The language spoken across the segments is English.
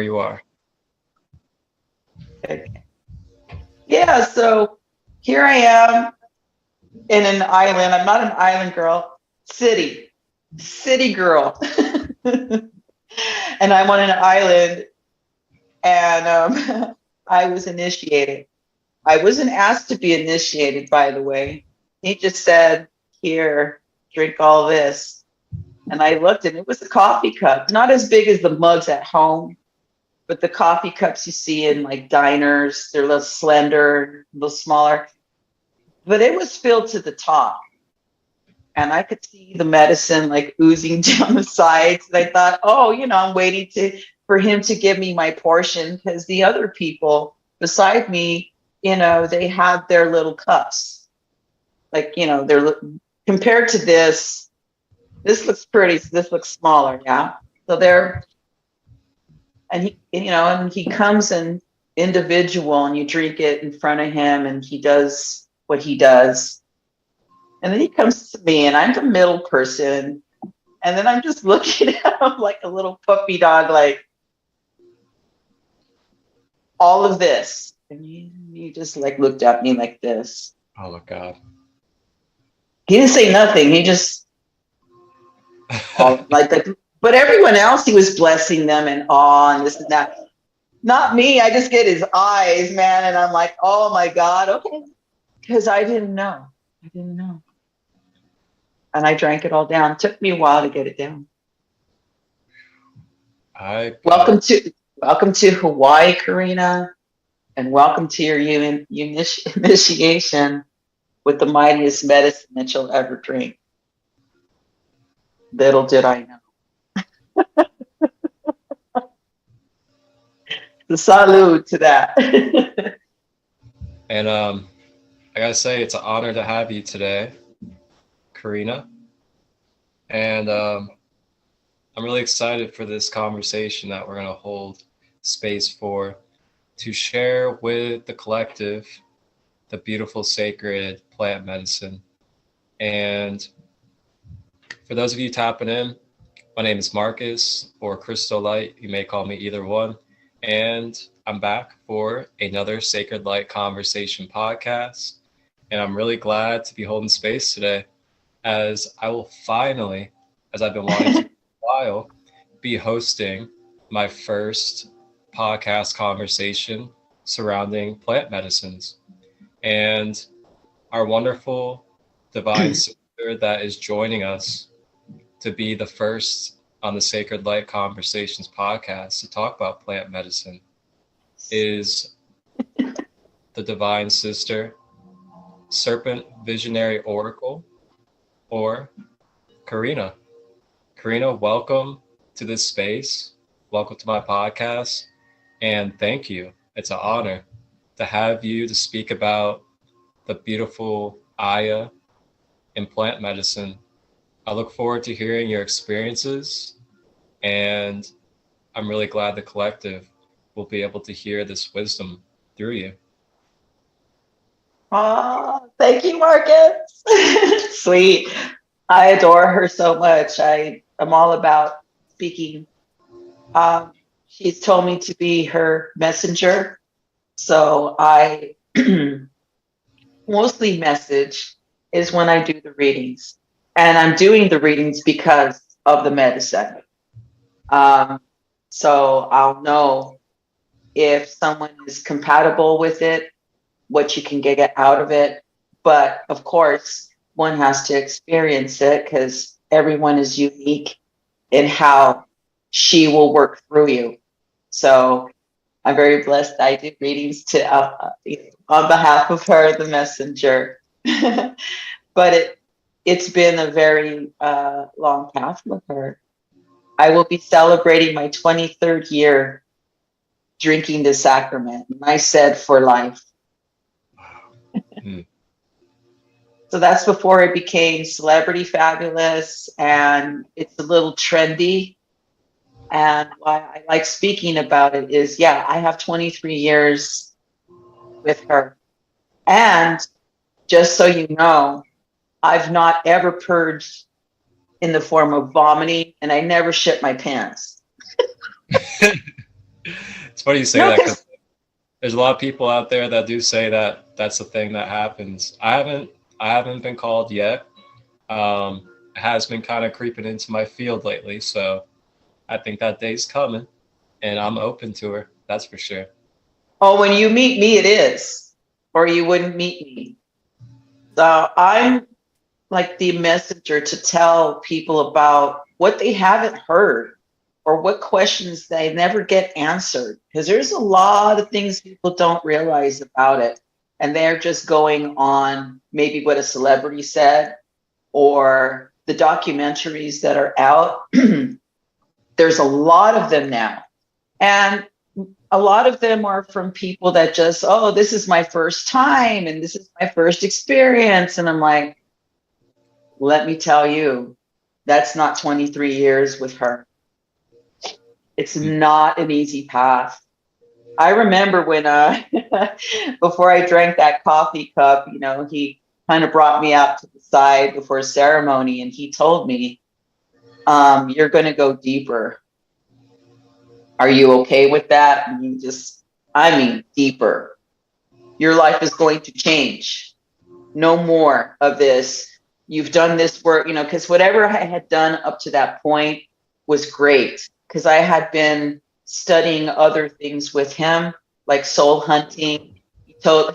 where you are. Okay. Yeah, so here I am in an island. I'm not an island girl, city girl. And I'm on an island, and I was initiated. I wasn't asked to be initiated, by the way. He just said, here, drink all this. And I looked, and it was a coffee cup, not as big as the mugs at home, but the coffee cups you see in like diners. They're a little slender, a little smaller, but it was filled to the top. And I could see the medicine like oozing down the sides. And I thought, oh, I'm waiting for him to give me my portion, because the other people beside me, they have their little cups. Like, they're compared to this looks pretty, this looks smaller. Yeah. So and he comes in individual, and you drink it in front of him, and he does what he does. And then he comes to me, and I'm the middle person. And then I'm just looking at him like a little puppy dog, like, all of this. And he just like looked at me like this. Oh my God. He didn't say nothing. He just like that. But everyone else, he was blessing them and awe and this and that. Not me. I just get his eyes, man. And I'm like, oh my God, okay. Because I didn't know. And I drank it all down. It took me a while to get it down. Welcome to Hawaii, Karina. And welcome to your initiation with the mightiest medicine that you'll ever drink. Little did I know. The salute to that. And I gotta say, it's an honor to have you today, Karina. And I'm really excited for this conversation that we're gonna hold space for, to share with the collective the beautiful sacred plant medicine. And for those of you tapping in, my name is Marcus, or Christolight. You may call me either one. And I'm back for another Sacred Light Conversation podcast. And I'm really glad to be holding space today, as I will finally, as I've been wanting to for a while, be hosting my first podcast conversation surrounding plant medicines. And our wonderful divine sister that is joining us to be the first on the Sacred Light Conversations podcast to talk about plant medicine is the divine sister, Serpent Visionary Oracle, or Karina. Karina, welcome to this space. Welcome to my podcast. And thank you. It's an honor to have you to speak about the beautiful Aya in plant medicine. I look forward to hearing your experiences, and I'm really glad the collective will be able to hear this wisdom through you. Oh, thank you, Marcus. Sweet. I adore her so much. I'm all about speaking. She's told me to be her messenger. So I mostly message is when I do the readings. And I'm doing the readings because of the medicine. So I'll know if someone is compatible with it, what you can get out of it. But of course, one has to experience it, because everyone is unique in how she will work through you. So I'm very blessed. I do readings on behalf of her, the messenger. But it's been a very long path with her. I will be celebrating my 23rd year drinking the sacrament. And I said for life. So that's before it became celebrity fabulous, and it's a little trendy. And why I like speaking about it is, yeah, I have 23 years with her. And just so you know, I've not ever purged in the form of vomiting, and I never shit my pants. It's funny you say No, that because because there's a lot of people out there that do say that that's the thing that happens. I haven't been called yet. It has been kind of creeping into my field lately, so I think that day's coming, and I'm open to her. That's for sure. oh, when you meet me, it is, or you wouldn't meet me. So I'm like the messenger to tell people about what they haven't heard or what questions they never get answered. Because there's a lot of things people don't realize about it. And they're just going on maybe what a celebrity said or the documentaries that are out. There's a lot of them now. And a lot of them are from people that just, oh, this is my first time and this is my first experience. And I'm like, let me tell you, that's not 23 years with her. It's not an easy path. I remember when, before I drank that coffee cup, he kind of brought me out to the side before ceremony and he told me, you're going to go deeper. Are you okay with that? And I mean, deeper. Your life is going to change. No more of this. You've done this work, because whatever I had done up to that point was great because I had been studying other things with him, like soul hunting.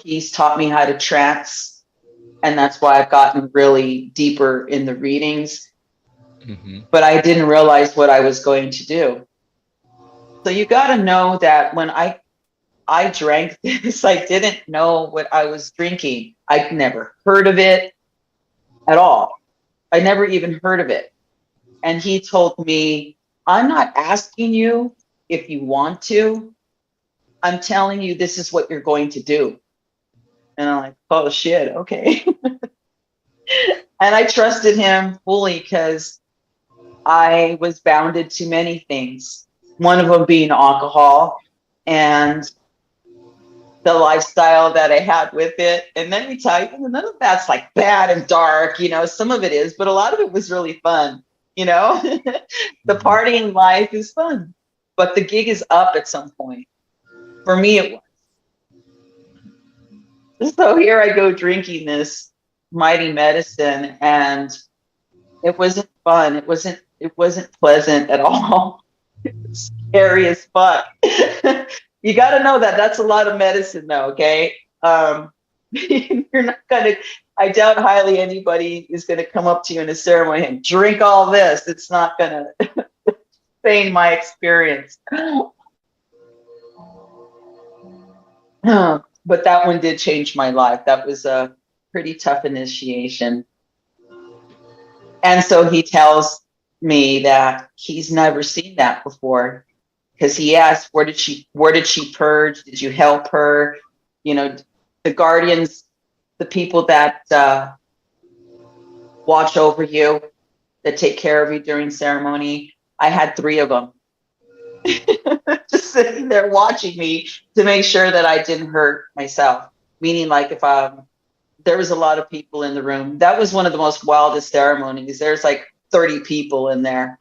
He's taught me how to trance, and that's why I've gotten really deeper in the readings. Mm-hmm. But I didn't realize what I was going to do. So you got to know that when I drank this, I didn't know what I was drinking. I'd never heard of it at all. I never even heard of it. And he told me, I'm not asking you if you want to. I'm telling you, this is what you're going to do. And I'm like, oh shit, okay. And I trusted him fully because I was bounded to many things. One of them being alcohol and the lifestyle that I had with it. And let me tell you, none of that's like bad and dark, some of it is, but a lot of it was really fun, the partying life is fun, but the gig is up at some point. For me, it was. So here I go drinking this mighty medicine and it wasn't fun. It wasn't pleasant at all. It was scary as fuck. You got to know that that's a lot of medicine though. Okay. You're not going to, I doubt highly anybody is going to come up to you in a ceremony and drink all this. It's not going to sustain my experience. But that one did change my life. That was a pretty tough initiation. And so he tells me that he's never seen that before because he asked, where did she purge? Did you help her? The guardians, the people that watch over you, that take care of you during ceremony. I had 3 of them just sitting there watching me to make sure that I didn't hurt myself. Meaning like if there was a lot of people in the room. That was one of the most wildest ceremonies. There's like 30 people in there.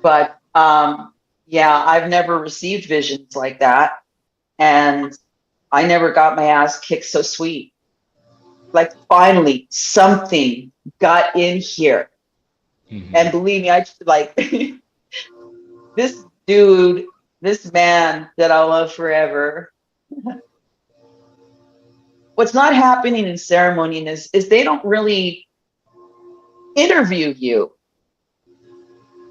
But yeah, I've never received visions like that. And I never got my ass kicked so sweet. Like finally something got in here. Mm-hmm. And believe me, I just like this dude, this man that I'll love forever. What's not happening in ceremony is they don't really interview you.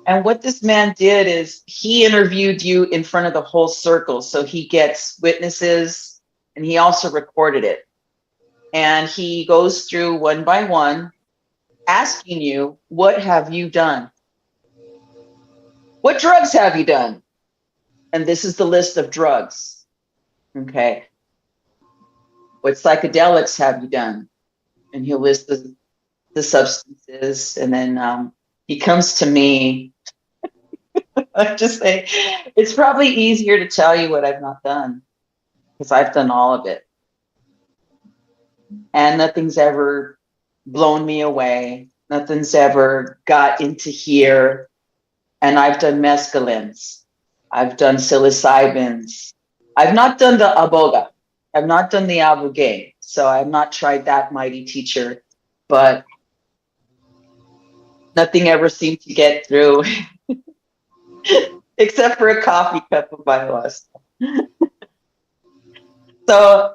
And what this man did is he interviewed you in front of the whole circle. So he gets witnesses and he also recorded it. And he goes through one by one, asking you, what have you done? What drugs have you done? And this is the list of drugs. Okay. What psychedelics have you done? And he'll list the substances. And then he comes to me. I just say, it's probably easier to tell you what I've not done because I've done all of it. And nothing's ever blown me away. Nothing's ever got into here. And I've done mescalines. I've done psilocybins. I've not done the aboga. I've not done the aboge. So I've not tried that mighty teacher, but nothing ever seemed to get through except for a coffee cup of ayahuasca. So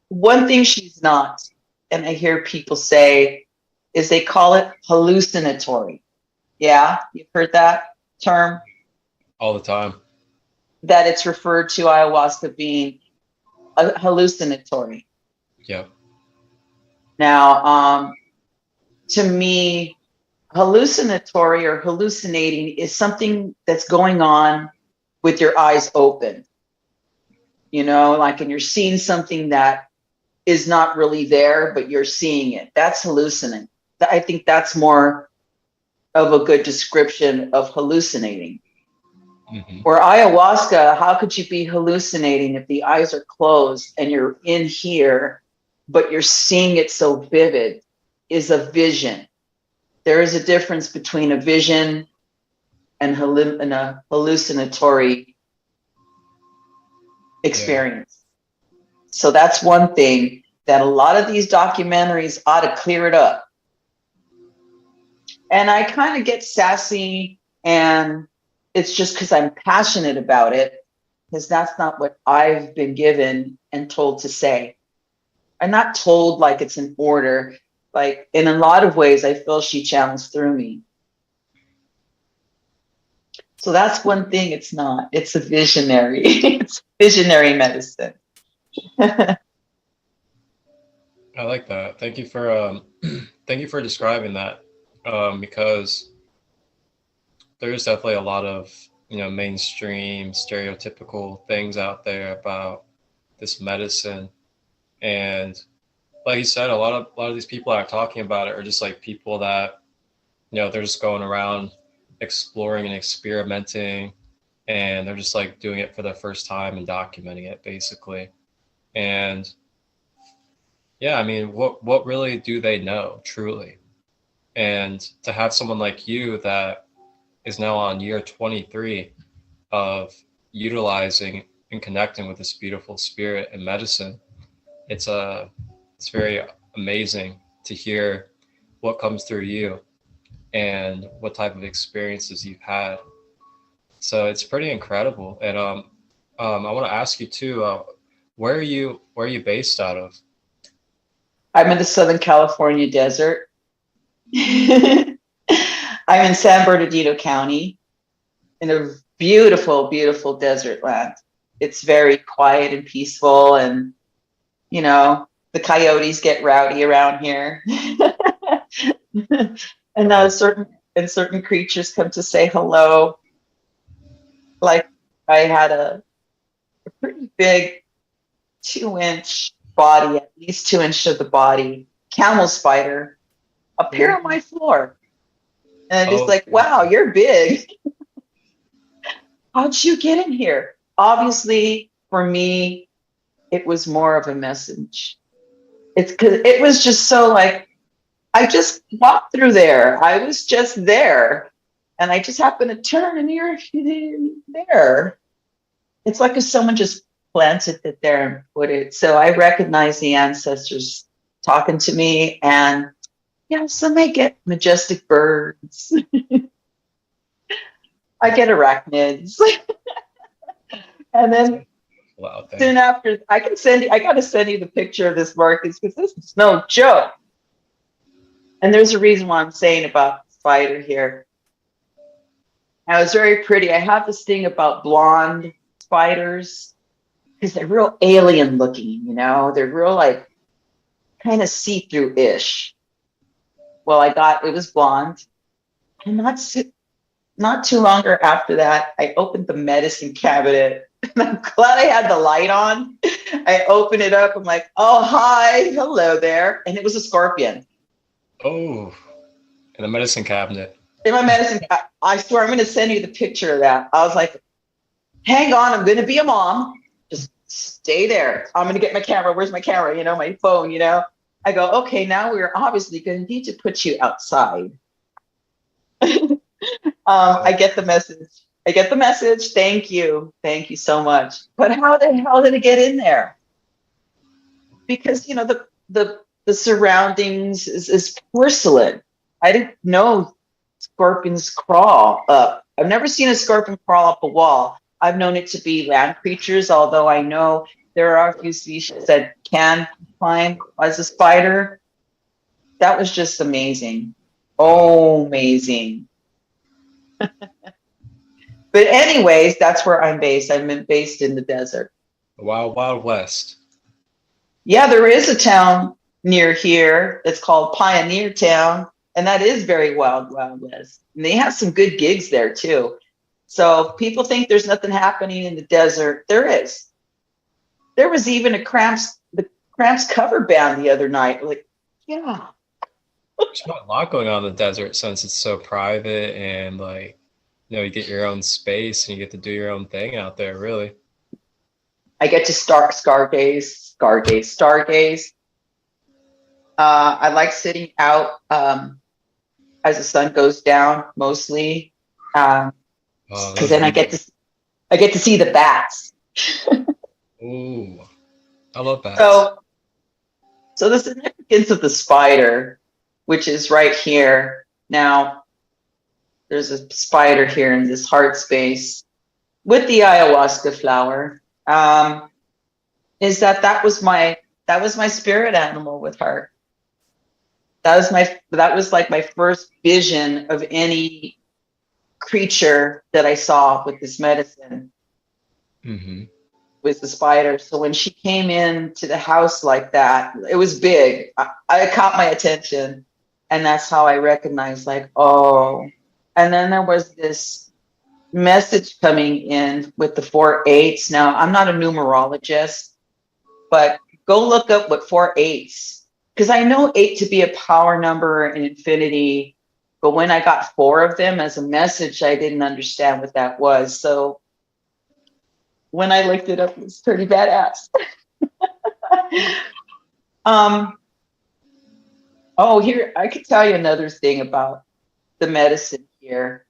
one thing she's not, and I hear people say, is they call it hallucinatory. Yeah, you've heard that term? All the time. That it's referred to ayahuasca being a hallucinatory. Yep. Now, to me, hallucinatory or hallucinating is something that's going on with your eyes open. You know, like, and you're seeing something that is not really there, but you're seeing it. That's hallucinating. I think that's more of a good description of hallucinating. Mm-hmm. Or ayahuasca, how could you be hallucinating if the eyes are closed and you're in here, but you're seeing it so vivid? Is a vision. There is a difference between a vision and a hallucinatory experience. Yeah. So that's one thing that a lot of these documentaries ought to clear it up. And I kind of get sassy, and it's just because I'm passionate about it, because that's not what I've been given and told to say. I'm not told like it's an order. Like, in a lot of ways, I feel she channels through me. So that's one thing it's not. It's a visionary. It's visionary medicine. I like that. Thank you for describing that, because there's definitely a lot of, you know, mainstream stereotypical things out there about this medicine, and like you said, a lot of these people that are talking about it are just like people that, you know, they're just going around exploring and experimenting, and they're just like doing it for the first time and documenting it basically. And yeah, I mean, what really do they know truly? And to have someone like you that is now on year 23 of utilizing and connecting with this beautiful spirit and medicine, it's very amazing to hear what comes through you and what type of experiences you've had. So it's pretty incredible. And I want to ask you too, where are you based out of? I'm in the Southern California desert. I'm in San Bernardino County, in a beautiful, beautiful desert land. It's very quiet and peaceful, and, you know, the coyotes get rowdy around here. And certain creatures come to say hello. Like, I had a pretty big 2-inch body, at least 2 inches of the body, camel spider appear on my floor. And I'm just like, wow, you're big. How'd you get in here? Obviously, for me, it was more of a message. It's because it was just so like, I just walked through there. I was just there. And I just happened to turn, and you're there. It's like if someone just planted it there and put it. So I recognize the ancestors talking to me, and yeah, some may get majestic birds. I get arachnids. And then soon after, I got to send you the picture of this, Marcus, because this is no joke. And there's a reason why I'm saying about the spider here. Now, it's very pretty. I have this thing about blonde spiders because they're real alien looking, you know? They're real, like, kind of see-through-ish. Well, it was blonde. And not too longer after that, I opened the medicine cabinet. And I'm glad I had the light on. I opened it up. I'm like, oh, hi, hello there. And it was a scorpion. Oh, in the medicine cabinet. In my medicine, I swear, I'm going to send you the picture of that. I was like, hang on, I'm going to be a mom. Just stay there. I'm going to get my camera. Where's my camera? You know, my phone, you know. I go, okay, now we're obviously going to need to put you outside. I get the message. I get the message. Thank you. Thank you so much. But how the hell did it get in there? Because, you know, the surroundings is porcelain. I didn't know scorpions crawl up. I've never seen a scorpion crawl up a wall. I've known it to be land creatures, although I know there are a few species that can climb as a spider. That was just amazing. Oh, amazing. But anyways, that's where I'm based. I'm based in the desert. Wild, Wild West. Yeah, there is a town near here that's called Pioneer Town, and that is very wild, wild west. And they have some good gigs there too. So people think there's nothing happening in the desert. There is. There was even the Cramps cover band the other night. Like, yeah. There's not a lot going on in the desert since it's so private and like, you know, you get your own space and you get to do your own thing out there, really. I get to stargaze. I like sitting out as the sun goes down, mostly, because then I get to see the bats. Ooh, I love bats. So the significance of the spider, which is right here now. There's a spider here in this heart space with the ayahuasca flower. Is that was my spirit animal with her. That was like my first vision of any creature that I saw with this medicine. Mm-hmm. Was the spider. So when she came into the house like that, it was big. I caught my attention, and that's how I recognized, like, oh. And then there was this message coming in with the 4/8. Now, I'm not a numerologist, but go look up what 4/8, because I know 8 to be a power number in infinity, but when I got 4 of them as a message, I didn't understand what that was. So when I looked it up, it was pretty badass. Oh, here, I could tell you another thing about the medicine here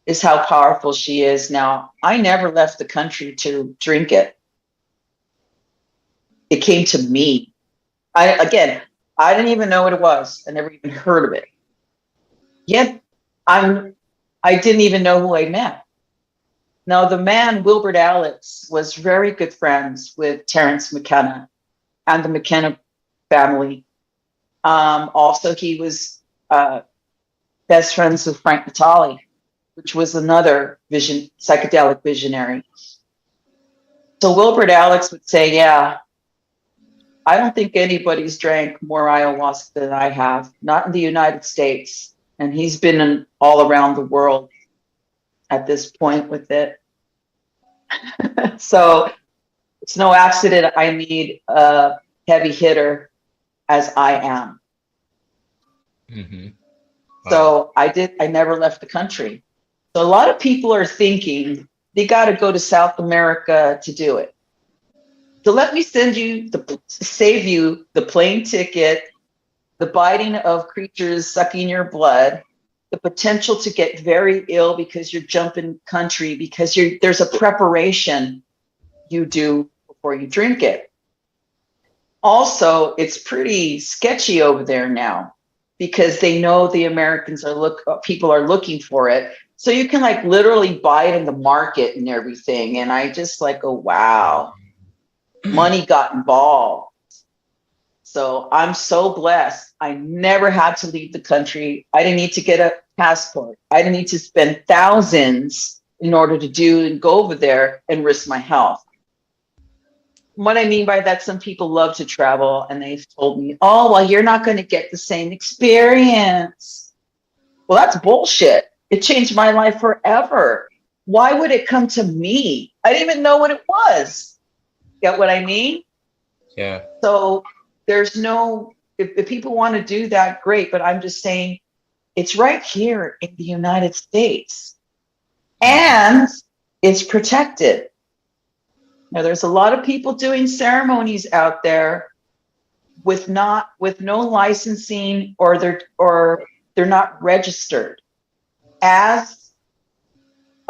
is how powerful she is. Now, I never left the country to drink it. It came to me. I didn't even know what it was. I never even heard of it. Yet I didn't even know who I met. Now, the man, Wilbert Alex, was very good friends with Terence McKenna and the McKenna family. Also, he was best friends with Frank Natali, which was another psychedelic visionary. So Wilbert Alex would say, yeah, I don't think anybody's drank more ayahuasca than I have, not in the United States. And he's been all around the world at this point with it. So it's no accident I need a heavy hitter as I am. Mm-hmm. Wow. So I never left the country. So a lot of people are thinking they got to go to South America to do it. So let me save you the plane ticket, the biting of creatures sucking your blood, the potential to get very ill because you're jumping country, because there's a preparation you do before you drink it. Also, it's pretty sketchy over there now because they know the Americans people are looking for it. So you can like literally buy it in the market and everything. And I just like, oh, wow, money got involved. So I'm so blessed. I never had to leave the country. I didn't need to get a passport. I didn't need to spend thousands in order to do and go over there and risk my health. What I mean by that, some people love to travel and they've told me, oh, well, you're not going to get the same experience. Well, that's bullshit. It changed my life forever. Why would it come to me? I didn't even know what it was. Get what I mean? Yeah. So there's no, if people want to do that, great. But I'm just saying it's right here in the United States and it's protected. Now, there's a lot of people doing ceremonies out there with no licensing, or they're not registered as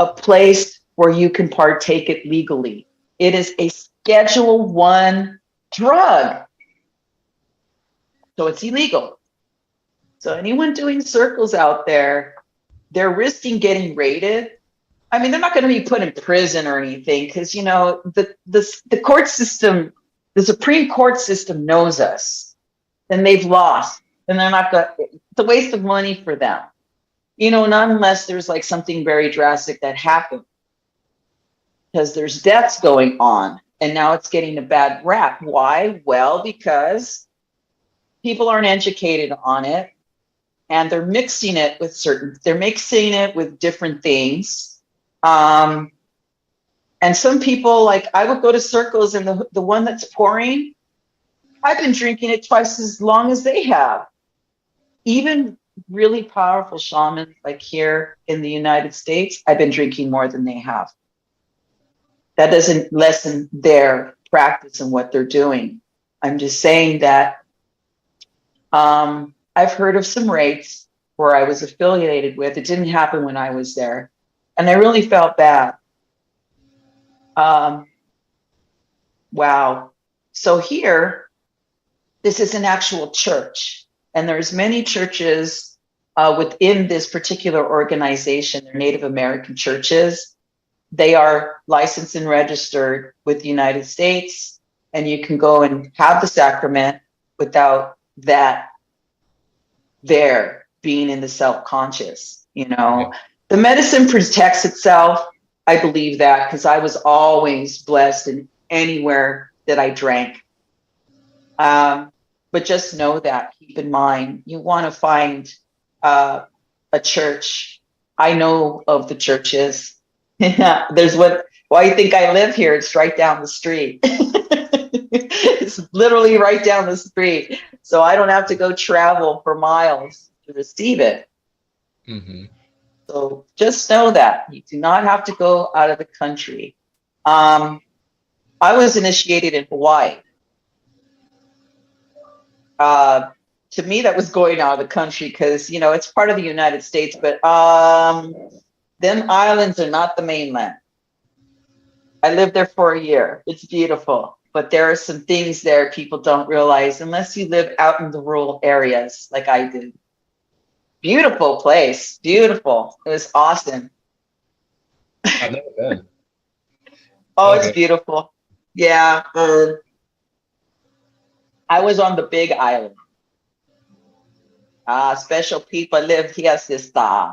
a place where you can partake it legally. It is a Schedule I drug. So it's illegal. So anyone doing circles out there, they're risking getting raided. I mean, they're not going to be put in prison or anything because, you know, the court system, the Supreme Court system knows us, and they've lost, and they're not going. It's a waste of money for them, you know, not unless there's like something very drastic that happened, because there's deaths going on, and now it's getting a bad rap. Why? Well, because people aren't educated on it, and they're mixing it with different things. And some people, like, I would go to circles, and the one that's pouring, I've been drinking it twice as long as they have. Even really powerful shamans, like here in the United States, I've been drinking more than they have. That doesn't lessen their practice and what they're doing. I'm just saying that I've heard of some raids where I was affiliated with. It didn't happen when I was there, and I really felt bad. Wow. So here, this is an actual church, and there's many churches within this particular organization. They're Native American churches. They are licensed and registered with the United States, and you can go and have the sacrament without that there being in the self-conscious, you know. Yeah. The medicine protects itself. I believe that because I was always blessed in anywhere that I drank. But just know that, keep in mind, you want to find a church. I know of the churches. There's why you think I live here? It's right down the street. It's literally right down the street. So I don't have to go travel for miles to receive it. Mm-hmm. So just know that you do not have to go out of the country. I was initiated in Hawaii. To me, that was going out of the country because, you know, it's part of the United States, but them islands are not the mainland. I lived there for a year. It's beautiful, but there are some things there people don't realize unless you live out in the rural areas like I did. Beautiful place, beautiful. It was awesome. I've never been. Oh, it's beautiful. Yeah. I was on the Big Island. Special people live here, sister.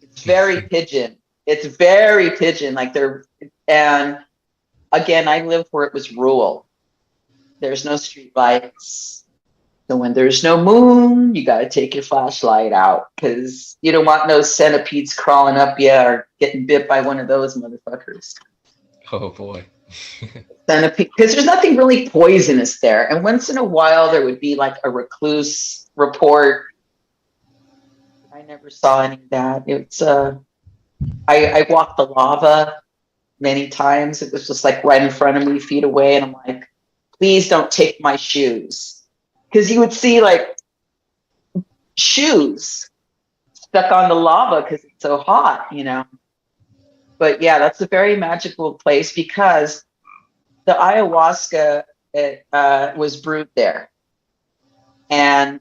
It's very pigeon. It's very pigeon. Like and again, I lived where it was rural. There's no street lights. So when there's no moon, you got to take your flashlight out because you don't want no centipedes crawling up you or getting bit by one of those motherfuckers. Oh boy. Centipede, because there's nothing really poisonous there. And once in a while, there would be like a recluse report. I never saw any of that. It's I walked the lava many times. It was just like right in front of me, feet away, and I'm like, please don't take my shoes. Because you would see like shoes stuck on the lava because it's so hot, you know. But yeah, that's a very magical place because the ayahuasca was brewed there, and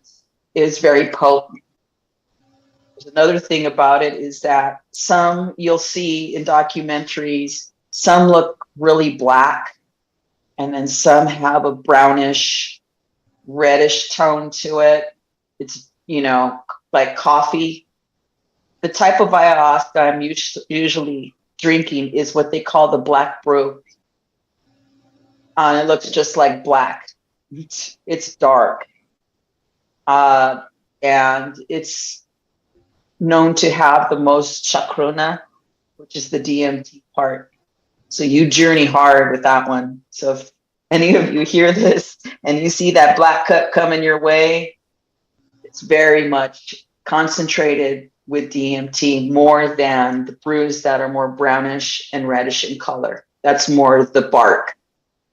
it is very potent. There's another thing about it is that some you'll see in documentaries, some look really black, and then some have a brownish, reddish tone to it. It's, you know, like coffee. The type of ayahuasca I'm usually drinking is what they call the black brew. It looks just like black. It's dark. And it's known to have the most chakruna, which is the DMT part. So you journey hard with that one. So if any of you hear this and you see that black cup coming your way, it's very much concentrated with DMT more than the brews that are more brownish and reddish in color. That's more the bark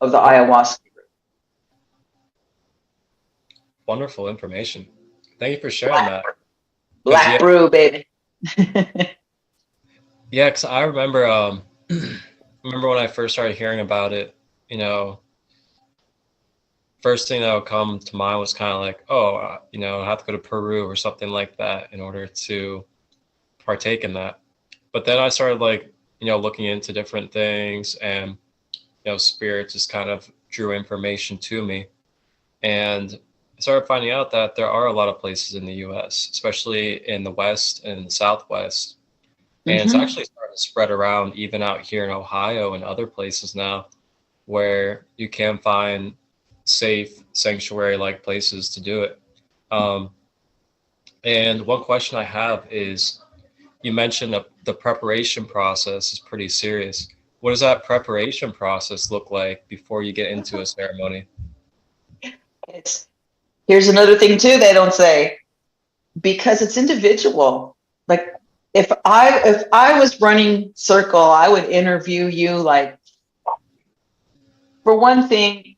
of the ayahuasca. Wonderful information. Thank you for sharing that. Black brew, baby. Yeah, because I remember, remember when I first started hearing about it, you know, first thing that would come to mind was kind of like, oh, you know, I have to go to Peru or something like that in order to partake in that. But then I started like, you know, looking into different things, and, you know, spirit just kind of drew information to me. And I started finding out that there are a lot of places in the US, especially in the West and the Southwest. And it's Hmm. actually starting to spread around even out here in Ohio and other places now, where you can find safe sanctuary like places to do it. Um, and one question I have is, you mentioned that the preparation process is pretty serious. What does that preparation process look like before you get into a ceremony? It's Here's another thing too they don't say, because it's individual. Like if I was running circle, I would interview you. Like, for one thing,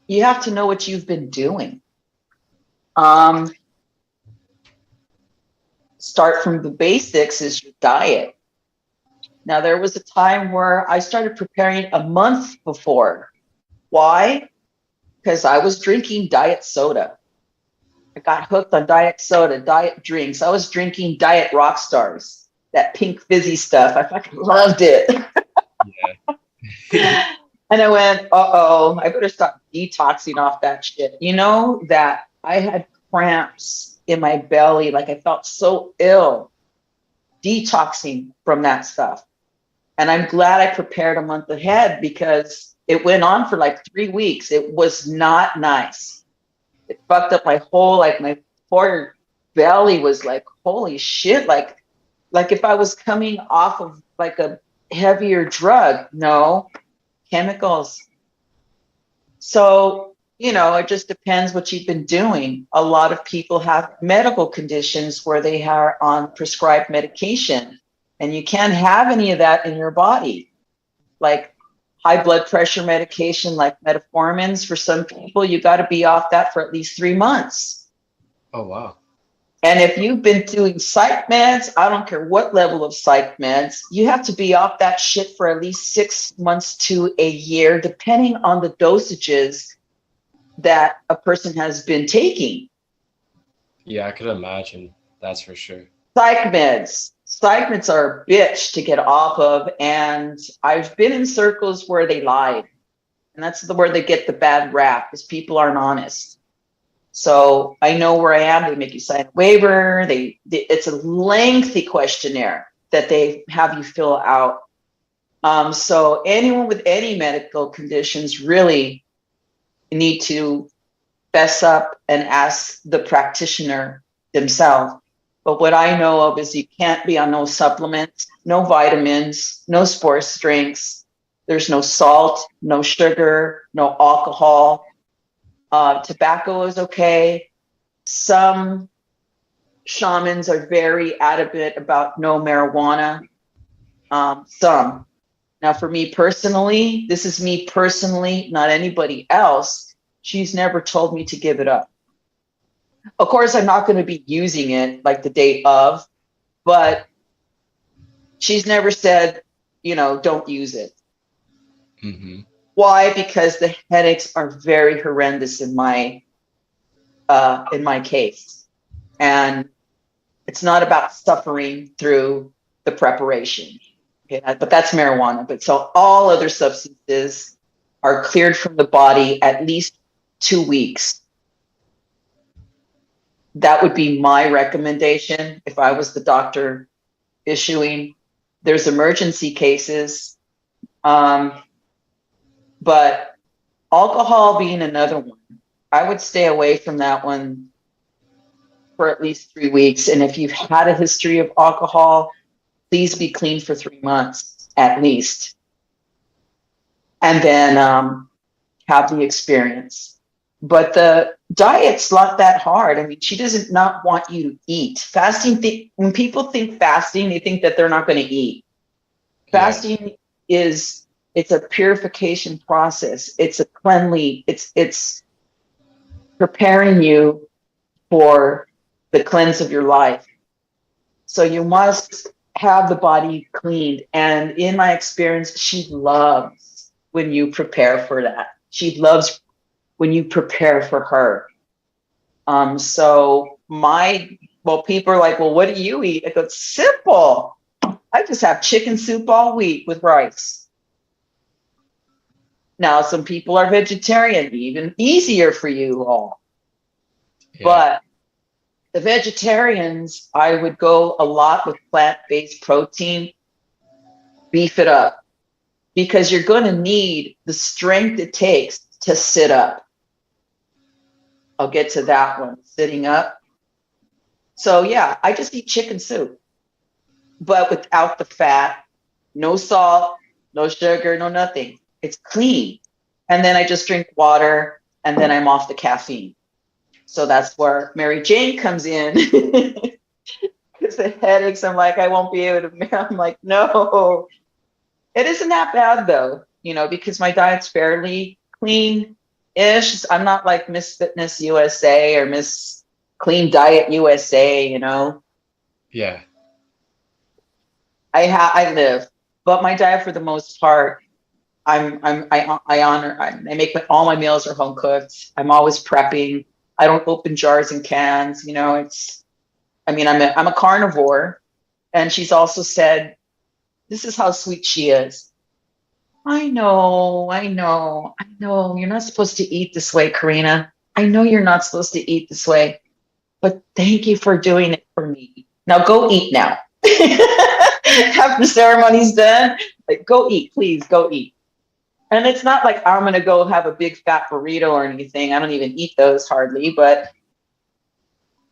you have to know what you've been doing. Um, Start from the basics is your diet. Now, there was a time where I started preparing a month before. Why? Because I was drinking diet soda. I got hooked on diet soda, diet drinks. I was drinking diet rock stars, that pink fizzy stuff. I fucking loved it. Yeah. And I went, uh-oh, I better stop detoxing off that shit. You know that I had cramps in my belly, like I felt so ill detoxing from that stuff. And I'm glad I prepared a month ahead, because it went on for like 3 weeks. It was not nice. It fucked up my whole, like my poor belly was like, holy shit, like if I was coming off of like a heavier drug. No, chemicals. So, it just depends what you've been doing. A lot of people have medical conditions where they are on prescribed medication, and you can't have any of that in your body. Like high blood pressure medication, like metformins, for some people, you got to be off that for at least 3 months. Oh, wow. And if you've been doing psych meds, I don't care what level of psych meds, you have to be off that shit for at least 6 months to a year, depending on the dosages that a person has been taking. Yeah, I could imagine. That's for sure. Psych meds are a bitch to get off of. And I've been in circles where they lied. And that's where they get the bad rap, is people aren't honest. So I know where I am. They make you sign a waiver. It's a lengthy questionnaire that they have you fill out. So anyone with any medical conditions really need to fess up and ask the practitioner themselves. But what I know of is you can't be on no supplements, no vitamins, no sports drinks. There's no salt, no sugar, no alcohol. Tobacco is okay. Some shamans are very adamant about no marijuana. Some. Now, for me personally, this is me personally, not anybody else. She's never told me to give it up. Of course, I'm not going to be using it like the day of, but she's never said, don't use it. Hmm. Why? Because the headaches are very horrendous in my case, and it's not about suffering through the preparation. Okay, but that's marijuana. But so all other substances are cleared from the body at least 2 weeks. That would be my recommendation if I was the doctor issuing. There's emergency cases, but alcohol being another one. I would stay away from that one for at least 3 weeks. And if you've had a history of alcohol, please be clean for 3 months at least. And then have the experience. But the diet's not that hard. I mean, she doesn't not want you to eat. Fasting, when people think fasting, they think that they're not going to eat. Yeah. Fasting it's a purification process. It's a cleanly, it's preparing you for the cleanse of your life. So you must have the body cleaned. And in my experience, she loves when you prepare for that. She loves when you prepare for her. Well, people are like, well, what do you eat? I go, it's simple. I just have chicken soup all week with rice. Now, some people are vegetarian, even easier for you all. Yeah. But the vegetarians, I would go a lot with plant-based protein, beef it up, because you're going to need the strength it takes to sit up. I'll get to that one, sitting up. So yeah, I just eat chicken soup, but without the fat, no salt, no sugar, no nothing. It's clean. And then I just drink water, and then I'm off the caffeine. So that's where Mary Jane comes in. Because the headaches, I'm like, I won't be able to. I'm like, no, it isn't that bad though, because my diet's fairly clean-ish. I'm not like Miss Fitness USA or Miss Clean Diet USA, Yeah. I live, but my diet for the most part, I make all my meals are home cooked. I'm always prepping. I don't open jars and cans. I'm a carnivore, and she's also said, this is how sweet she is. I know. You're not supposed to eat this way, Karina. I know you're not supposed to eat this way, but thank you for doing it for me. Now go eat now. After the ceremony's done, like, go eat, please go eat. And it's not like I'm going to go have a big fat burrito or anything. I don't even eat those hardly, but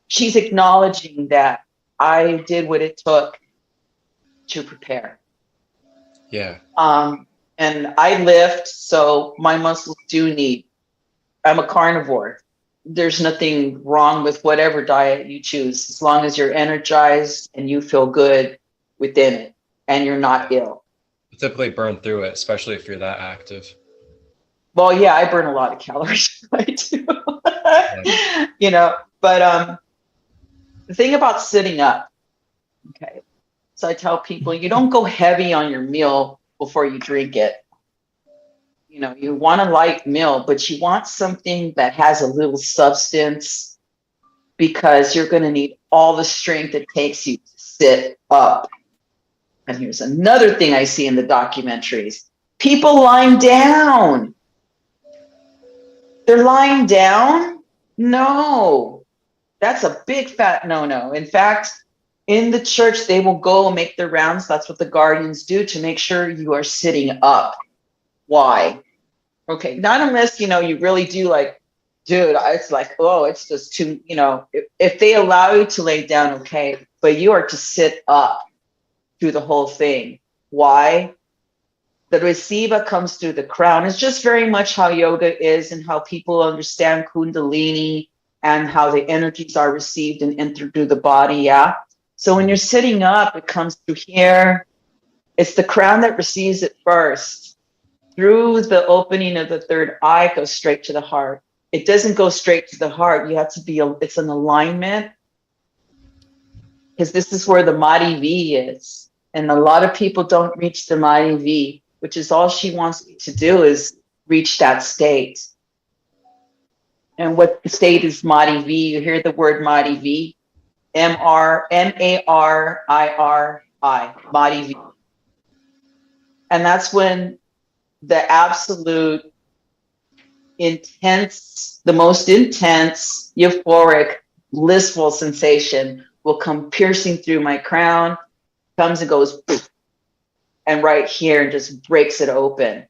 she's acknowledging that I did what it took to prepare. Yeah. And I lift, so my muscles do need. I'm a carnivore. There's nothing wrong with whatever diet you choose, as long as you're energized and you feel good within it and you're not ill. You typically burn through it, especially if you're that active. Well, yeah, I burn a lot of calories. I do. But the thing about sitting up, okay, so I tell people, you don't go heavy on your meal before you drink it. You want a light meal, but you want something that has a little substance, because you're going to need all the strength it takes you to sit up. And here's another thing I see in the documentaries. People lying down. They're lying down? No. That's a big fat no-no. In fact, in the church, they will go and make their rounds. That's what the guardians do, to make sure you are sitting up. Why? Okay, not unless, you really do, like, dude, it's like, oh, it's just too, if they allow you to lay down, okay, but you are to sit up through the whole thing. Why? The Resiva comes through the crown. It's just very much how yoga is and how people understand Kundalini and how the energies are received and enter through the body, yeah? So when you're sitting up, it comes through here. It's the crown that receives it first. Through the opening of the third eye, goes straight to the heart. It doesn't go straight to the heart. You have to it's an alignment, because this is where the Mahdi V is. And a lot of people don't reach the Mahdi V, which is all she wants me to do, is reach that state. And what the state is Mahdi V. You hear the word Mahdi V? M-A-R-I-R-I, Mahdi V. And that's when the absolute intense, the most intense, euphoric, blissful sensation will come piercing through my crown, comes and goes, and right here, and just breaks it open.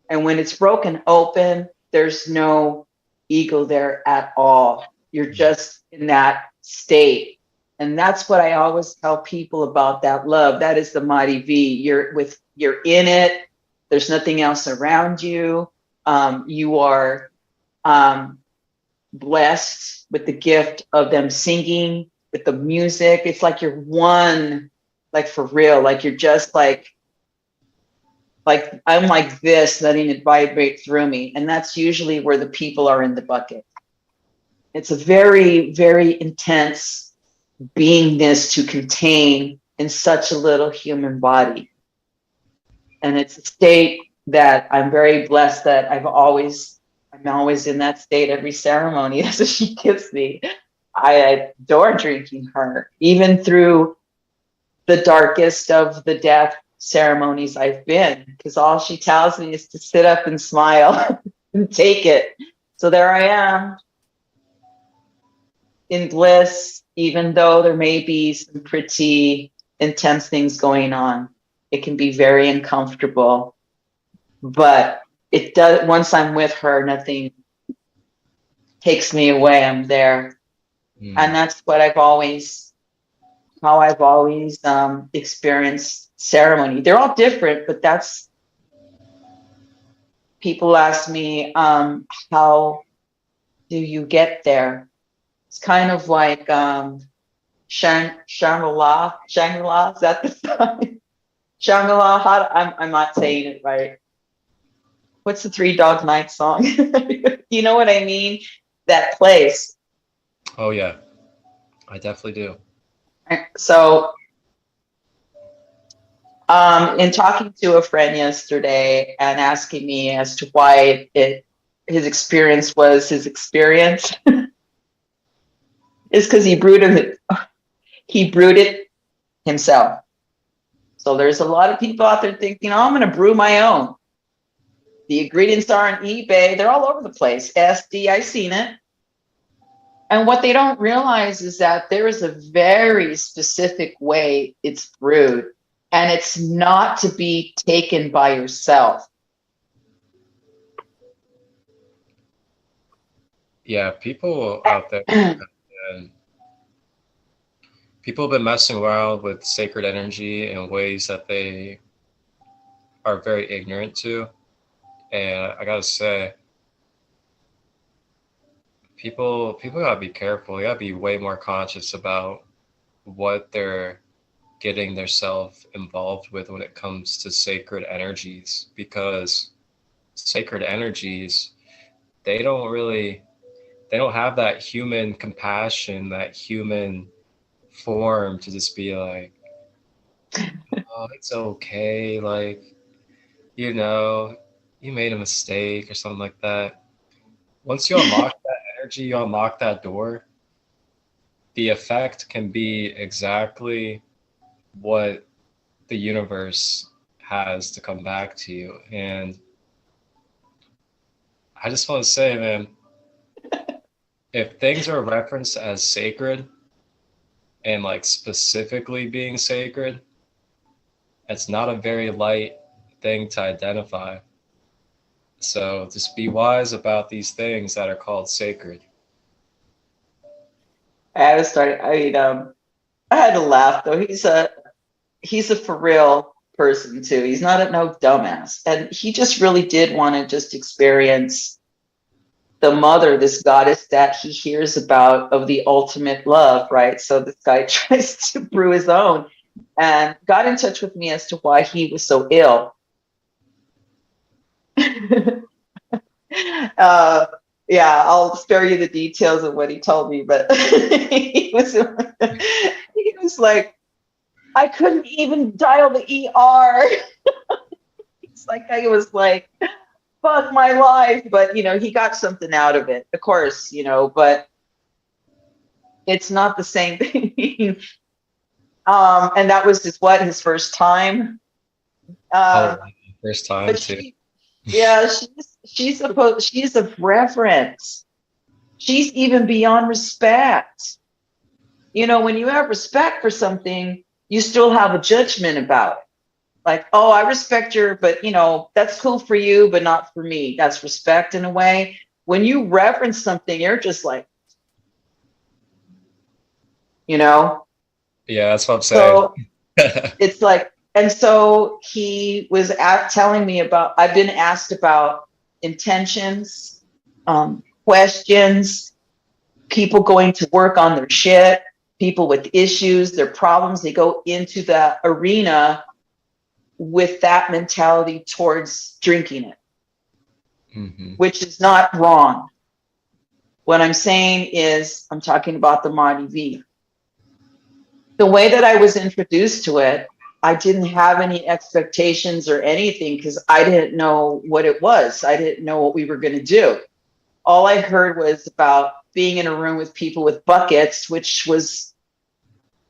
And when it's broken open, there's no ego there at all. You're just in that state. And that's what I always tell people about that love. That is the Mahdi V. You're in it. There's nothing else around you. You are blessed with the gift of them singing, with the music. It's like you're one, like for real. Like you're just like I'm like this, letting it vibrate through me. And that's usually where the people are in the bucket. It's a very, very intense beingness to contain in such a little human body. And it's a state that I'm very blessed that I'm always in that state every ceremony as she gives me. I adore drinking her, even through the darkest of the death ceremonies I've been, because all she tells me is to sit up and smile and take it. So there I am in bliss, even though there may be some pretty intense things going on. It can be very uncomfortable, but it does. Once I'm with her, nothing takes me away. I'm there. And that's what how I've always experienced ceremony. They're all different, but that's, people ask me, how do you get there? It's kind of like Shangri-La, is that the song? Shangri-La, I'm not saying it right. What's the Three Dog Night song? You know what I mean? That place. Oh yeah, I definitely do. So, in talking to a friend yesterday and asking me as to why his experience was his experience, is because he brewed it himself. So there's a lot of people out there thinking, oh, I'm going to brew my own. The ingredients are on eBay. They're all over the place. SD, I've seen it. And what they don't realize is that there is a very specific way it's brewed, and it's not to be taken by yourself. Yeah, people out there, and people have been messing around with sacred energy in ways that they are very ignorant to. And I gotta say, people gotta be careful. They gotta be way more conscious about what they're getting themselves involved with when it comes to sacred energies, because sacred energies, they don't have that human compassion, that human form to just be like, oh, it's okay, like, you know, you made a mistake or something like that. Once you unlock that energy, you unlock that door, the effect can be exactly what the universe has to come back to you. And I just want to say, man, if things are referenced as sacred and like specifically being sacred, it's not a very light thing to identify. So just be wise about these things that are called sacred. I had to start. I had to laugh though. He's a for real person too. He's not no dumbass, and he just really did want to just experience the mother, this goddess that he hears about of the ultimate love, right? So this guy tries to brew his own, and got in touch with me as to why he was so ill. Yeah, I'll spare you the details of what he told me, but he was like, I couldn't even dial the ER. It's like I was like, fuck my life. But he got something out of it, of course, but it's not the same thing. And that was his first time. First time too. Yeah, she's of reverence. She's even beyond respect. When you have respect for something, you still have a judgment about it. Like, oh, I respect your, but that's cool for you, but not for me. That's respect in a way. When you reverence something, you're just like, Yeah, that's what I'm saying. So it's like, and so he was telling me about, I've been asked about intentions, questions, people going to work on their shit, people with issues, their problems. They go into the arena with that mentality towards drinking it, which is not wrong. What I'm saying is, I'm talking about the Marty V. the way that I was introduced to it, I didn't have any expectations or anything because I didn't know what it was. I didn't know what we were going to do. All I heard was about being in a room with people with buckets, which was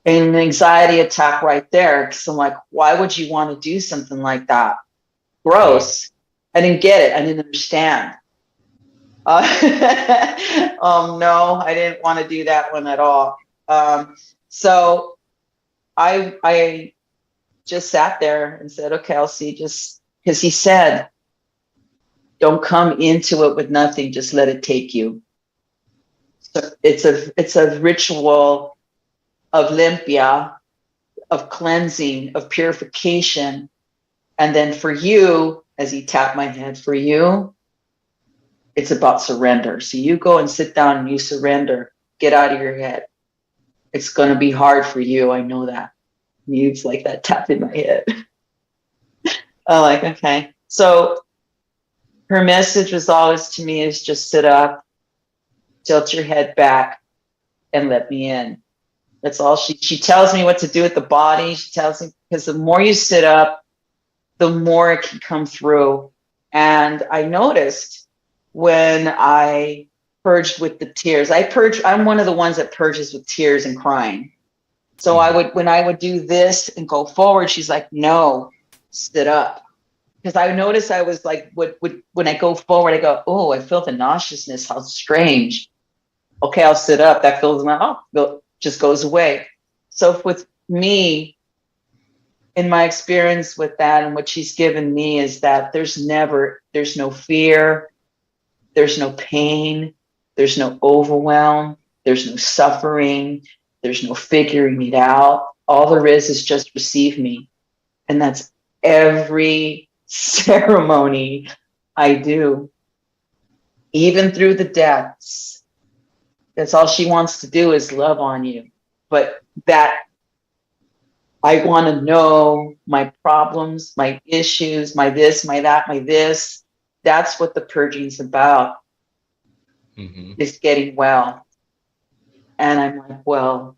an anxiety attack right there. Because I'm like, why would you want to do something like that? Gross. I didn't get it. I didn't understand. No, I didn't want to do that one at all. So I just sat there and said, okay, I'll see. Just because he said, don't come into it with nothing. Just let it take you. So it's a ritual of limpia, of cleansing, of purification. And then for you, as he tapped my head, for you, it's about surrender. So you go and sit down and you surrender. Get out of your head. It's going to be hard for you. I know that. It's like that tap in my head. I'm like, okay. So her message was always to me is just sit up, tilt your head back, and let me in. That's all. She tells me what to do with the body. She tells me, because the more you sit up, the more it can come through. And I noticed when I purged with the tears, I'm one of the ones that purges with tears and crying. So when I would do this and go forward, she's like, no, sit up. Because I noticed I was like, when I go forward, I go, oh, I feel the nauseousness. How strange. Okay, I'll sit up. That feels like, oh, just goes away. So with me, in my experience with that and what she's given me is that there's no fear, there's no pain, there's no overwhelm, there's no suffering, there's no figuring it out. All there is just receive me. And that's every ceremony I do, even through the deaths. That's all she wants to do is love on you. But that I want to know my problems, my issues, my this, my that, my this. That's what the purging's about, is getting well. And I'm like, well,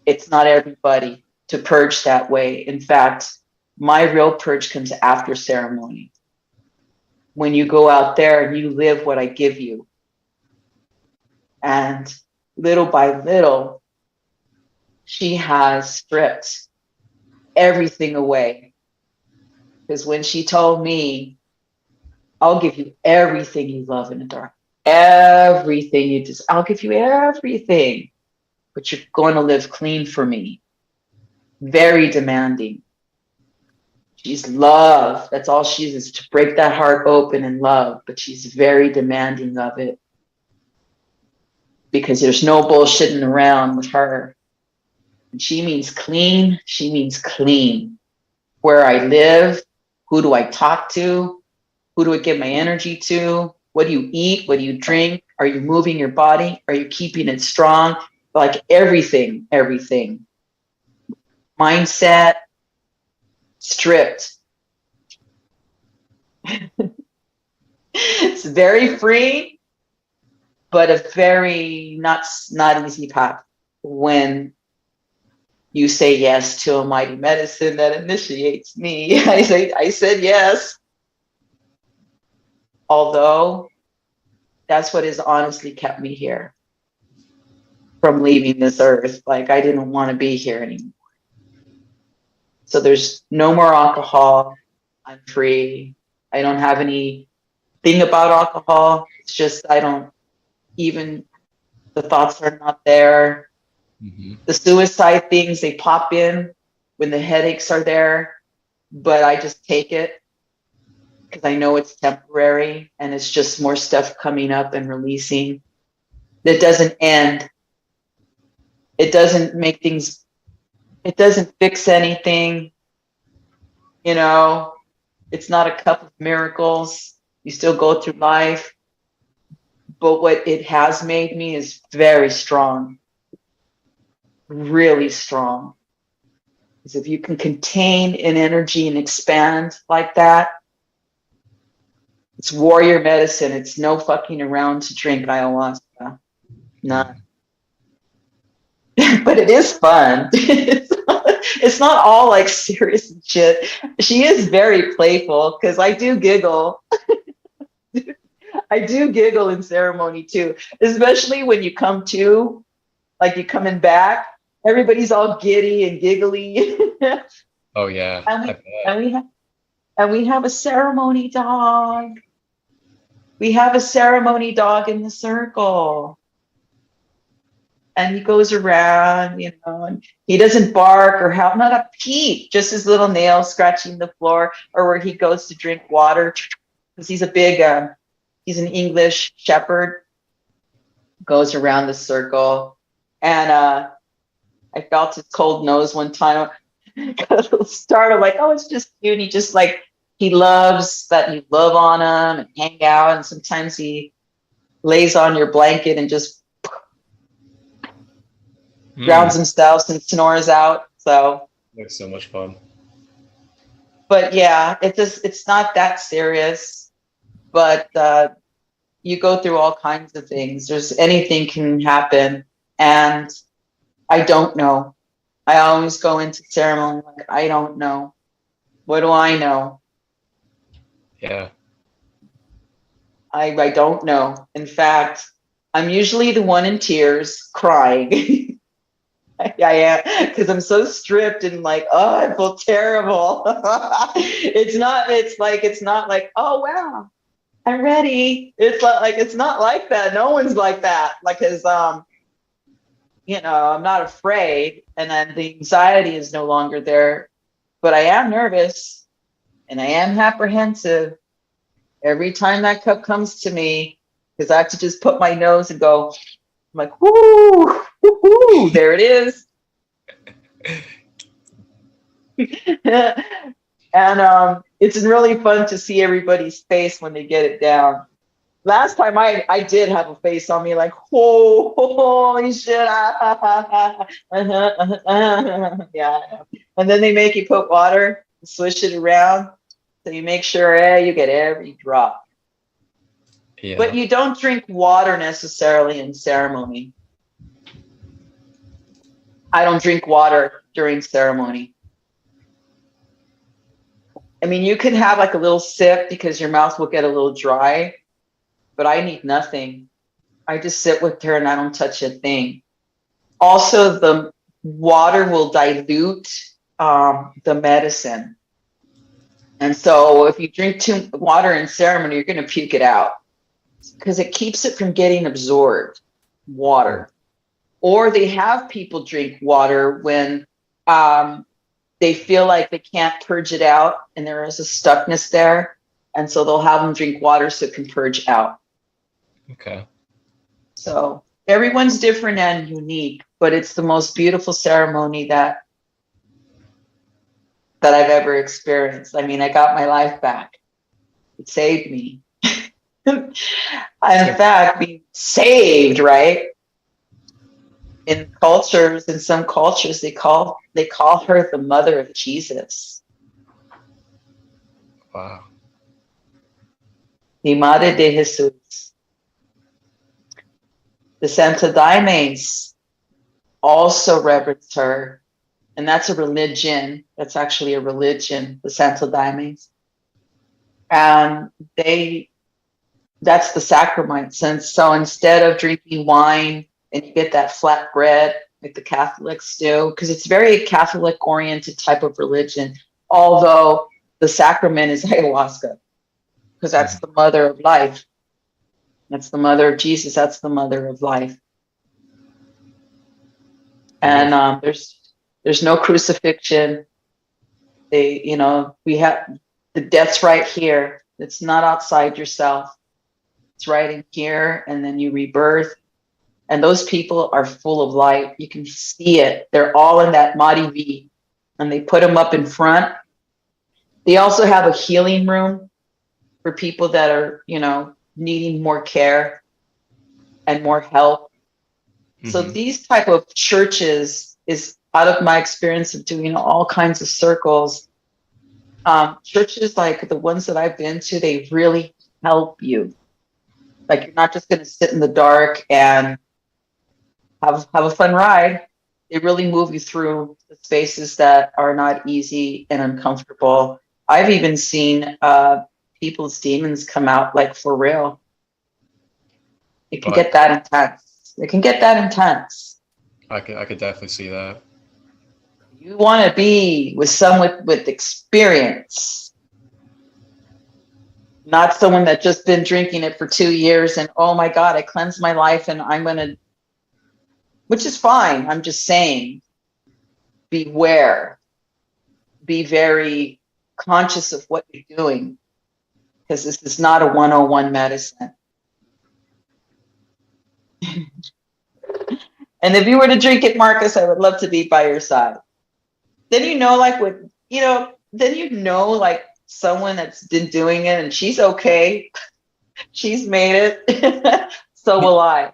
it's not everybody to purge that way. In fact, my real purge comes after ceremony. When you go out there and you live what I give you. And little by little, she has stripped everything away. Because when she told me, I'll give you everything you love in the dark, everything you just, I'll give you everything, but you're going to live clean for me. Very demanding. She's love. That's all she is to break that heart open in love, but she's very demanding of it. Because there's no bullshitting around with her. And she means clean. She means clean. Where I live, who do I talk to? Who do I give my energy to? What do you eat? What do you drink? Are you moving your body? Are you keeping it strong? Like everything. Mindset, stripped. It's very free, but a very not easy path when you say yes to a mighty medicine that initiates me. I said yes. Although that's what has honestly kept me here from leaving this earth. Like I didn't want to be here anymore. So there's no more alcohol. I'm free. I don't have anything about alcohol. It's just the thoughts are not there. The suicide things, they pop in when the headaches are there, but I just take it because I know it's temporary and it's just more stuff coming up and releasing. That doesn't end. It doesn't make things, it doesn't fix anything. You know, it's not a cup of miracles. You still go through life. But what it has made me is very strong. Really strong. Because if you can contain an energy and expand like that, it's warrior medicine. It's no fucking around to drink ayahuasca. None. but it is fun. It's not all like serious and shit. She is very playful because I do giggle. I do giggle in ceremony too, especially when you come to, like you're coming back. Everybody's all giddy and giggly. Oh yeah. and I we bet. and we have and we have a ceremony dog. We have a ceremony dog in the circle. And he goes around, and he doesn't bark or help, not a peep, just his little nails scratching the floor, or where he goes to drink water, because he's a big, he's an English shepherd, goes around the circle. And I felt his cold nose one time. Got a little startled, like, oh, it's just you. And he just like, he loves that you love on him and hang out. And sometimes he lays on your blanket and just drowns himself and snores out. So It's so much fun. but yeah, it's not that serious. But you go through all kinds of things. Anything can happen, and I don't know. I always go into ceremony like I don't know. What do I know? Yeah. I don't know. In fact, I'm usually the one in tears crying. I am, because I'm so stripped and like, oh, I feel terrible. It's not like, oh wow, I'm ready. It's not like that. No one's like that. Like, cause I'm not afraid, and then the anxiety is no longer there, but I am nervous and I am apprehensive every time that cup comes to me, because I have to just put my nose and go, I'm like, whoo, whoo, there it is. And it's really fun to see everybody's face when they get it down. Last time I did have a face on me like, oh, holy shit. Yeah. And then they make you put water and swish it around. So you make sure you get every drop. Yeah. But you don't drink water necessarily in ceremony. I don't drink water during ceremony. I mean, you can have like a little sip because your mouth will get a little dry, but I need nothing. I just sit with her and I don't touch a thing. Also, the water will dilute the medicine. And so if you drink too much water in ceremony, you're going to puke it out because it keeps it from getting absorbed, water. Or they have people drink water when they feel like they can't purge it out and there is a stuckness there. And so they'll have them drink water so it can purge out. Okay. So everyone's different and unique, but it's the most beautiful ceremony that I've ever experienced. I mean, I got my life back. It saved me. In fact, being saved, right? In some cultures, they call her the mother of Jesus. Wow. The Madre de Jesus. The Santa Daimes also reverence her. And that's a religion. That's actually a religion, the Santa Daimes. And that's the sacraments. And so instead of drinking wine and you get that flat bread like the Catholics do, because it's very Catholic oriented type of religion, although the sacrament is ayahuasca, because that's the mother of life. That's the mother of Jesus. That's the mother of life. And there's no crucifixion. We have the death's right here. It's not outside yourself. It's right in here, and then you rebirth. And those people are full of light. You can see it. They're all in that Mahdi V, and they put them up in front. They also have a healing room for people that are, needing more care and more help. Mm-hmm. So these type of churches is out of my experience of doing all kinds of circles. Churches like the ones that I've been to, they really help you. Like you're not just going to sit in the dark and have a fun ride. They really move you through the spaces that are not easy and uncomfortable. I've even seen people's demons come out like for real. It can get But that intense. It can get that intense. I could definitely see that. You want to be with someone with experience, not someone that just been drinking it for 2 years and, oh my God, I cleansed my life and I'm going to, which is fine. I'm just saying, beware, be very conscious of what you're doing, because this is not a 101 medicine. And if you were to drink it, Marcus, I would love to be by your side. Then like someone that's been doing it and she's okay. She's made it. So will I.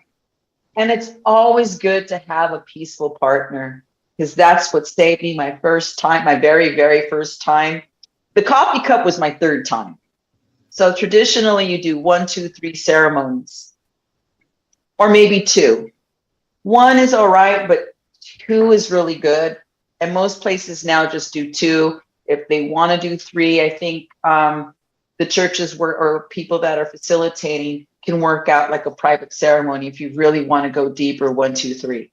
And it's always good to have a peaceful partner, because that's what saved me my first time, my very, very first time. The coffee cup was my third time. So traditionally you do 1, 2, 3 ceremonies, or maybe 2. 1 is all right, but 2 is really good. And most places now just do 2. If they want to do 3, I think the churches or people that are facilitating can work out like a private ceremony if you really want to go deeper, 1, 2, 3.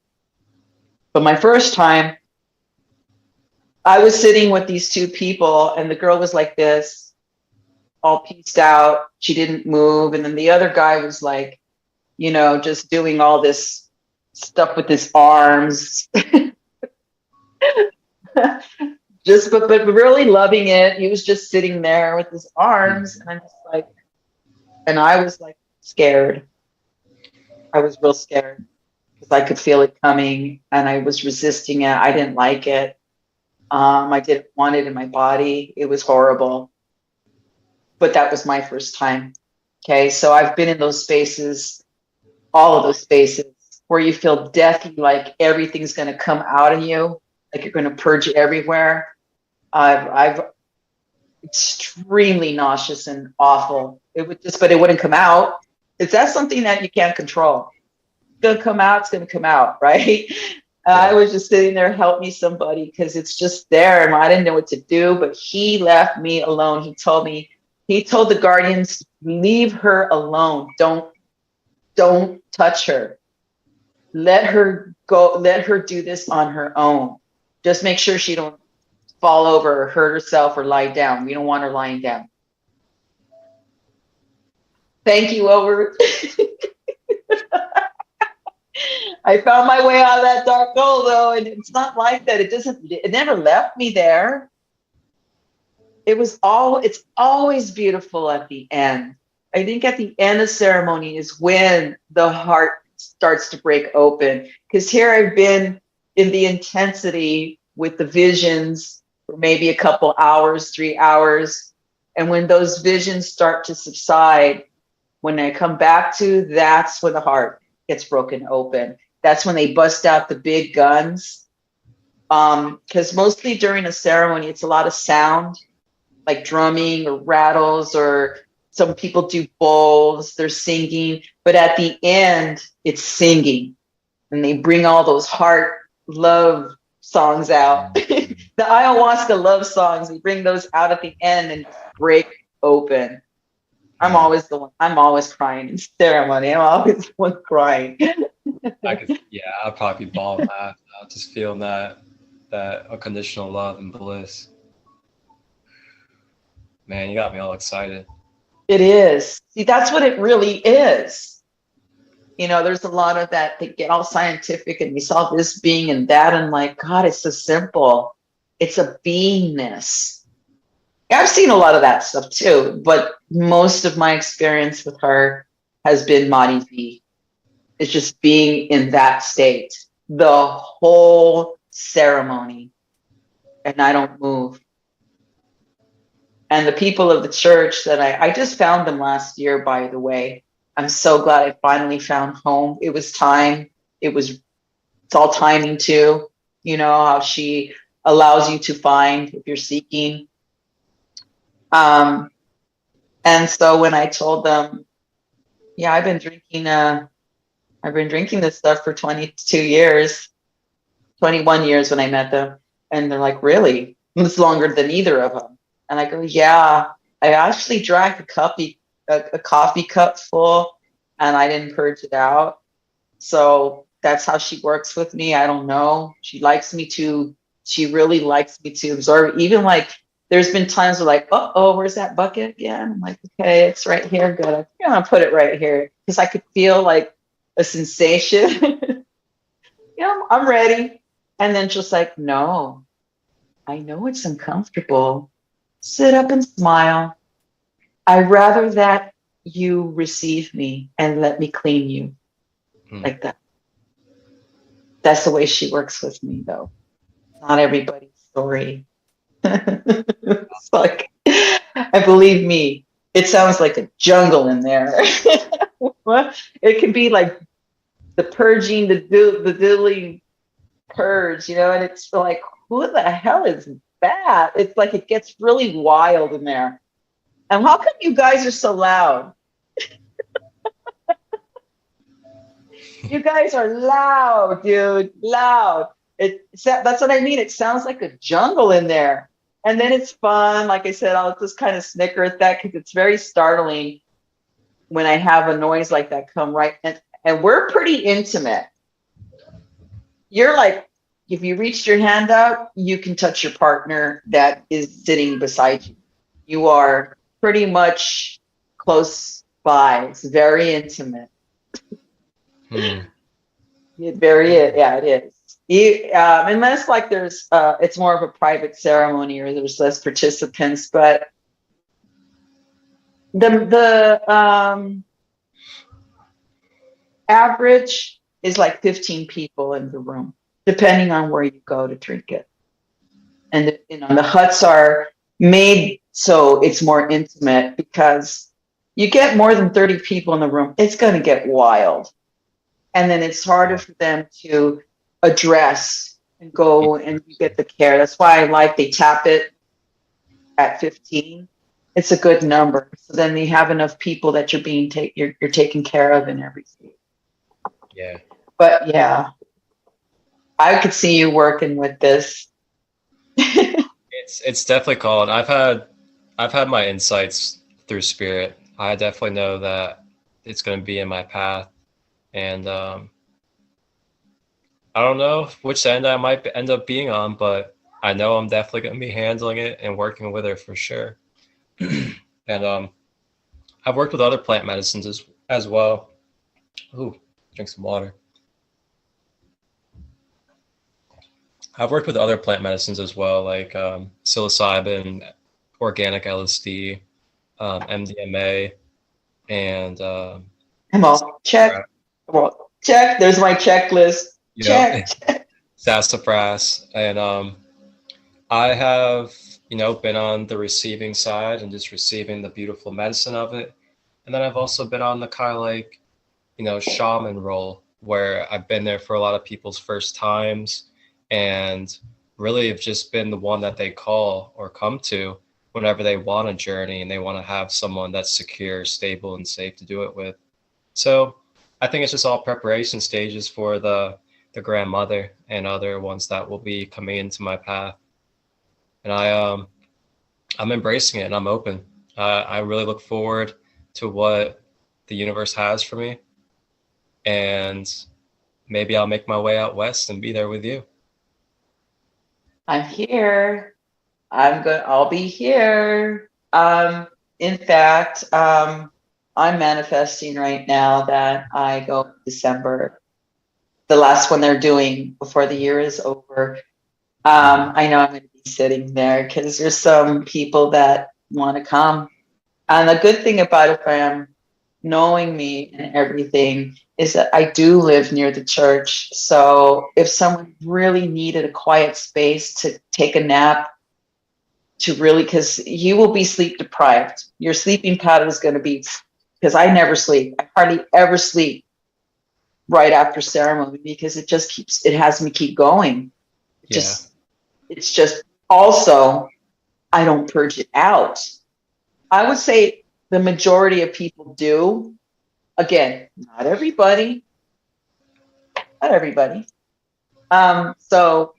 But my first time, I was sitting with these 2 people and the girl was like this, all pieced out. She didn't move. And then the other guy was like, just doing all this stuff with his arms. but really loving it. He was just sitting there with his arms, and I was like scared. I was real scared because I could feel it coming and I was resisting it. I didn't like it. I didn't want it in my body. It was horrible. But that was my first time. Okay, so I've been in those spaces, all of those spaces where you feel deathy, like everything's going to come out of you, like you're going to purge everywhere. I've extremely nauseous and awful. But it wouldn't come out. Is that something that you can't control? It's going to come out. It's going to come out, right? Yeah. I was just sitting there, help me somebody, because it's just there and I didn't know what to do. But he left me alone. He told the guardians, leave her alone. Don't touch her. Let her go. Let her do this on her own. Just make sure she don't fall over or hurt herself or lie down. We don't want her lying down. Thank you, over. I found my way out of that dark hole, though, and it's not like that. It never left me there. It's always beautiful at the end. I think at the end of ceremony is when the heart starts to break open. Because here I've been in the intensity with the visions for maybe a couple hours, 3 hours. And when those visions start to subside, when I come back to, that's when the heart gets broken open. That's when they bust out the big guns. Because mostly during a ceremony, it's a lot of sound, like drumming or rattles, or some people do bowls, they're singing. But at the end, it's singing. And they bring all those heart love songs out. The ayahuasca love songs, they bring those out at the end and break open. I'm always crying in ceremony. I'm always the one crying. I'd probably be bawling out, just feeling that unconditional love and bliss. Man, you got me all excited. It is. See, that's what it really is. There's a lot of that. They get all scientific and we saw this being and that, and like, God, it's so simple. It's a beingness. I've seen a lot of that stuff too, but most of my experience with her has been Madi V. It's just being in that state the whole ceremony, and I don't move. And the people of the church that I just found them last year, by the way. I'm so glad I finally found home. It was time. It's all timing too. How she allows you to find if you're seeking. And so when I told them, yeah, I've been drinking this stuff for 22 years. 21 years when I met them. And they're like, really? It's longer than either of them. And I go, yeah, I actually drank a coffee cup full, and I didn't purge it out. So that's how she works with me. I don't know. She really likes me to absorb. Even like there's been times where like, oh, where's that bucket again? I'm like, okay, it's right here. Good. I'm gonna put it right here because I could feel like a sensation. I'm ready. And then just like, no, I know it's uncomfortable. Sit up and smile. I'd rather that you receive me and let me clean you like that. That's the way she works with me, though. Not everybody's story. It's like, I believe me, it sounds like a jungle in there. It can be like the purging, the diddly purge, and it's like, who the hell is that? It's like it gets really wild in there. And how come you guys are so loud? You guys are loud, dude. Loud. That's what I mean. It sounds like a jungle in there. And then it's fun. Like I said, I'll just kind of snicker at that because it's very startling when I have a noise like that come right. And we're pretty intimate. You're like, if you reached your hand out, you can touch your partner that is sitting beside you. You are pretty much close by. It's very intimate. It is. Unless like there's, it's more of a private ceremony or there's less participants, but the average is like 15 people in the room, depending on where you go to drink it. And the huts are made so it's more intimate because you get more than 30 people in the room, it's going to get wild. And then it's harder for them to address and go and you get the care. That's why they tap it at 15. It's a good number. So then you have enough people that you're taken care of in everything. Yeah. But yeah, I could see you working with this. It's definitely called. I've had my insights through spirit. I definitely know that it's going to be in my path. And I don't know which end I might end up being on, but I know I'm definitely going to be handling it and working with her for sure. And I've worked with other plant medicines as well. Ooh, drink some water. I've worked with other plant medicines as well, like psilocybin, organic LSD, MDMA, and Come on, check. Well, check. There's my checklist. Check. Sassafras. And I have, been on the receiving side and just receiving the beautiful medicine of it. And then I've also been on the kind of like, shaman role where I've been there for a lot of people's first times and really have just been the one that they call or come to whenever they want a journey and they want to have someone that's secure, stable, and safe to do it with. So I think it's just all preparation stages for the grandmother and other ones that will be coming into my path. And I'm embracing it and I'm open. I really look forward to what the universe has for me. And maybe I'll make my way out west and be there with you. I'm here. I'll be here. In fact, I'm manifesting right now that I go December, the last one they're doing before the year is over. I know I'm going to be sitting there because there's some people that want to come. And the good thing about it, knowing me and everything, is that I do live near the church. So if someone really needed a quiet space to take a nap, because you will be sleep deprived. Your sleeping pattern is going to be, because I never sleep. I hardly ever sleep right after ceremony because it has me keep going. It's just also, I don't purge it out. I would say the majority of people do. Again, not everybody. So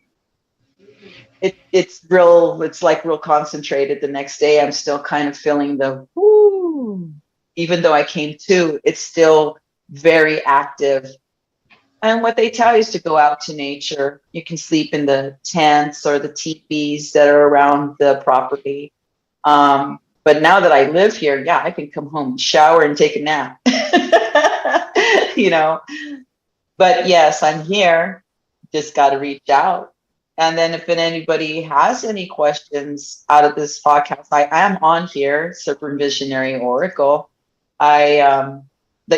it's like real concentrated. The next day I'm still kind of feeling the whoo, even though I came to, it's still very active. And what they tell you is to go out to nature. You can sleep in the tents or the teepees that are around the property. But now that I live here, yeah, I can come home, shower, and take a nap. you know, but yes, I'm here. Just got to reach out. And then if anybody has any questions out of this podcast, I am on here, Serpent Visionary Oracle. The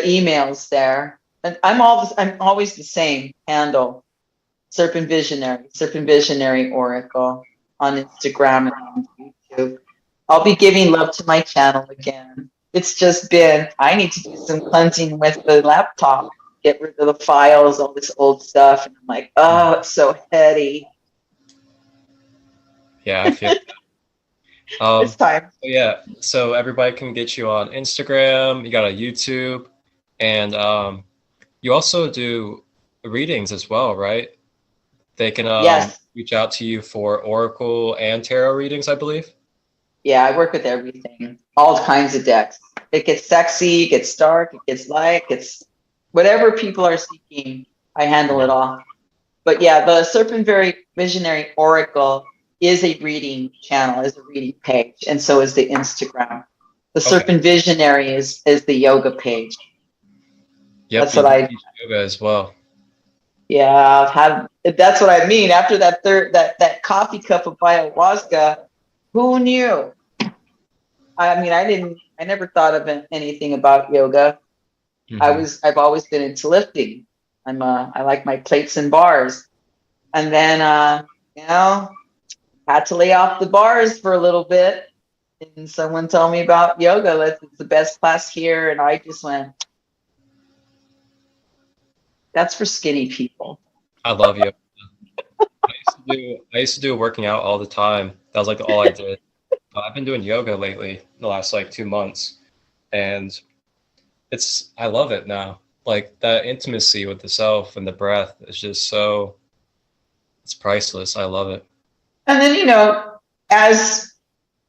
email's there. And I'm always the same handle. Serpent Visionary Oracle on Instagram and on YouTube. I'll be giving love to my channel again. It's just been, I need to do some cleansing with the laptop, get rid of the files, all this old stuff. And I'm like, oh, it's so heady. Yeah, I feel It's time. Yeah, so everybody can get you on Instagram, you got a YouTube, and you also do readings as well, right? They can Yes. reach out to you for oracle and tarot readings, I believe. Yeah, I work with everything, all kinds of decks. It gets sexy, it gets dark, it gets light, it's whatever people are seeking, I handle it all. But yeah, the Serpent Visionary Oracle is a reading channel, is a reading page, and so is the Instagram. The Serpent Visionary is the yoga page. Yep, that's what I teach yoga as well. Yeah, that's what I mean. After that coffee cup of ayahuasca, who knew? I mean, I never thought of anything about yoga. Mm-hmm. I've always been into lifting. I like my plates and bars. And then, had to lay off the bars for a little bit. And someone told me about yoga. It's the best class here. And I just went, that's for skinny people. I love yoga. I used to do working out all the time. That was like all I did. I've been doing yoga lately, the last like 2 months, and I love it now. Like that intimacy with the self and the breath is just it's priceless. I love it. And then, as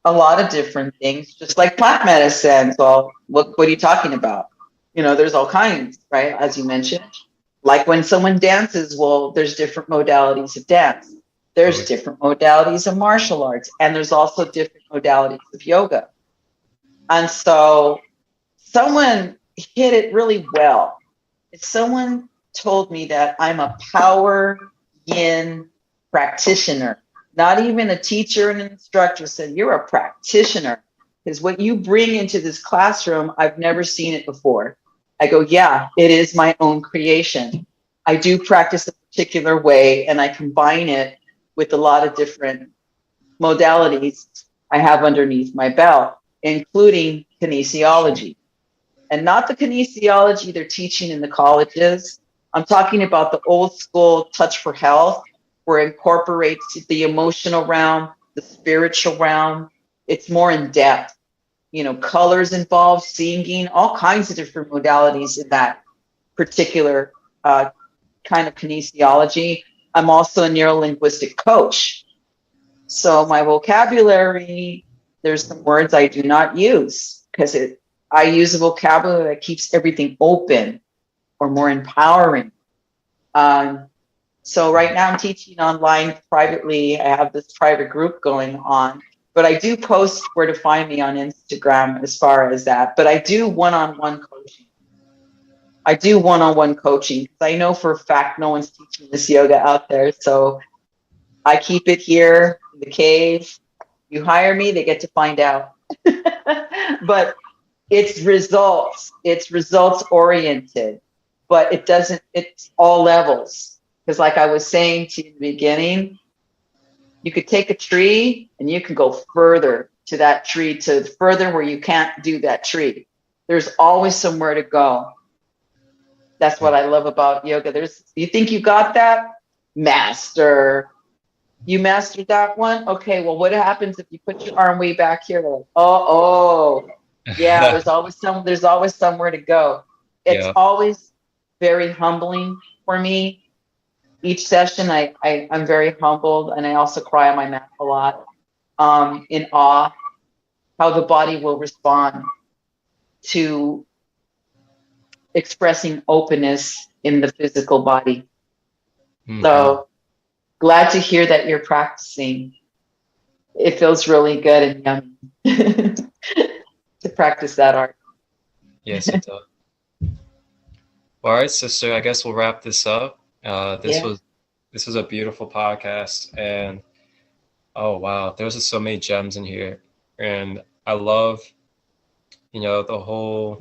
a lot of different things, just like plant medicine. So what are you talking about? There's all kinds, right? As you mentioned, like when someone dances, well, there's different modalities of dance. There's different modalities of martial arts, and there's also different modalities of yoga. And so someone hit it really well. Someone told me that I'm a power yin practitioner, not even a teacher and an instructor. Said, you're a practitioner, because what you bring into this classroom, I've never seen it before. I go, yeah, it is my own creation. I do practice a particular way, and I combine it with a lot of different modalities I have underneath my belt, including kinesiology. And not the kinesiology they're teaching in the colleges. I'm talking about the old school touch for health, where it incorporates the emotional realm, the spiritual realm. It's more in depth. Colors involved, singing, all kinds of different modalities in that particular kind of kinesiology. I'm also a neuro-linguistic coach. So my vocabulary, there's some words I do not use because I use a vocabulary that keeps everything open or more empowering. So right now I'm teaching online privately. I have this private group going on, but I do post where to find me on Instagram as far as that. But I do one-on-one coaching. Because I know for a fact no one's teaching this yoga out there. So I keep it here in the cave. You hire me, they get to find out. But it's results oriented, but it's all levels. Because like I was saying to you in the beginning, you could take a tree and you can go further to that tree, to further where you can't do that tree. There's always somewhere to go. That's what I love about yoga. You think you got that? Master. You mastered that one? Okay, well, what happens if you put your arm way back here? Like, yeah, there's always somewhere to go. It's always very humbling for me, each session, I'm very humbled, and I also cry on my mat a lot, in awe how the body will respond to expressing openness in the physical body. Mm-hmm. So glad to hear that you're practicing. It feels really good and yummy to practice that art. Yes, it does. All right, sister, I guess we'll wrap this up. This was a beautiful podcast, and oh wow, there's just so many gems in here, and I love, the whole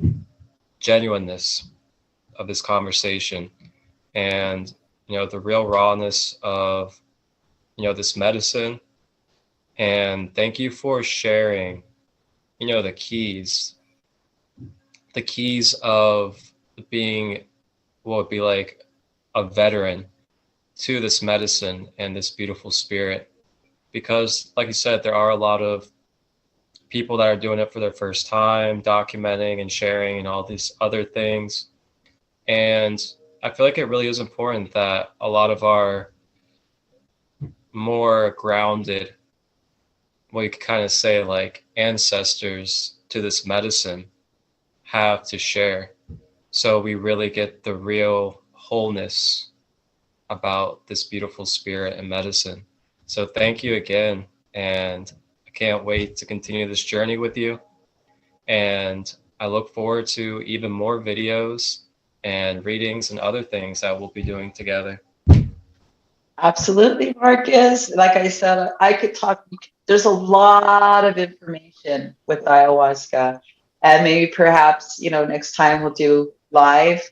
genuineness of this conversation, and the real rawness of this medicine. And thank you for sharing the keys of being what would be like a veteran to this medicine and this beautiful spirit, because like you said, there are a lot of people that are doing it for their first time, documenting and sharing and all these other things. And I feel like it really is important that a lot of our more grounded, what you could kind of say like ancestors to this medicine have to share, so we really get the real wholeness about this beautiful spirit and medicine. So thank you again, and I can't wait to continue this journey with you, and I look forward to even more videos and readings and other things that we'll be doing together. Absolutely, Marcus. Like I said, I could talk. There's a lot of information with ayahuasca, and maybe perhaps next time we'll do live.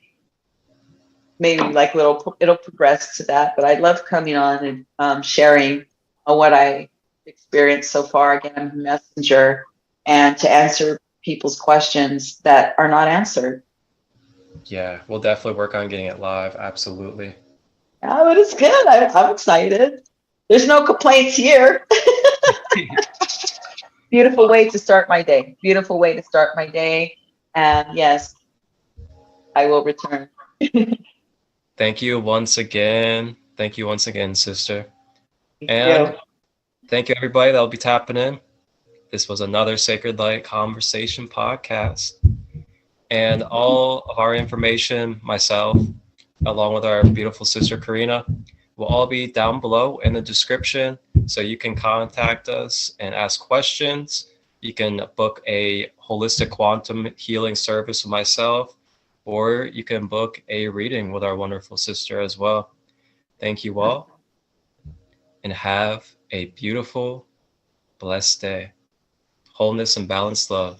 Maybe like it'll progress to that. But I love coming on and sharing what I experienced so far. Again, I'm a messenger, and to answer people's questions that are not answered. Yeah, we'll definitely work on getting it live. Absolutely. Oh, it is good. I'm excited. There's no complaints here. Beautiful way to start my day. Beautiful way to start my day. And yes, I will return. Thank you once again. Thank you once again, sister. Thank you everybody that'll be tapping in. This was another Sacred Light Conversation podcast. And all of our information, myself, along with our beautiful sister Karina, will all be down below in the description, so you can contact us and ask questions. You can book a holistic quantum healing service with myself, or you can book a reading with our wonderful sister as well. Thank you all, and have a beautiful, blessed day. Wholeness and balanced love.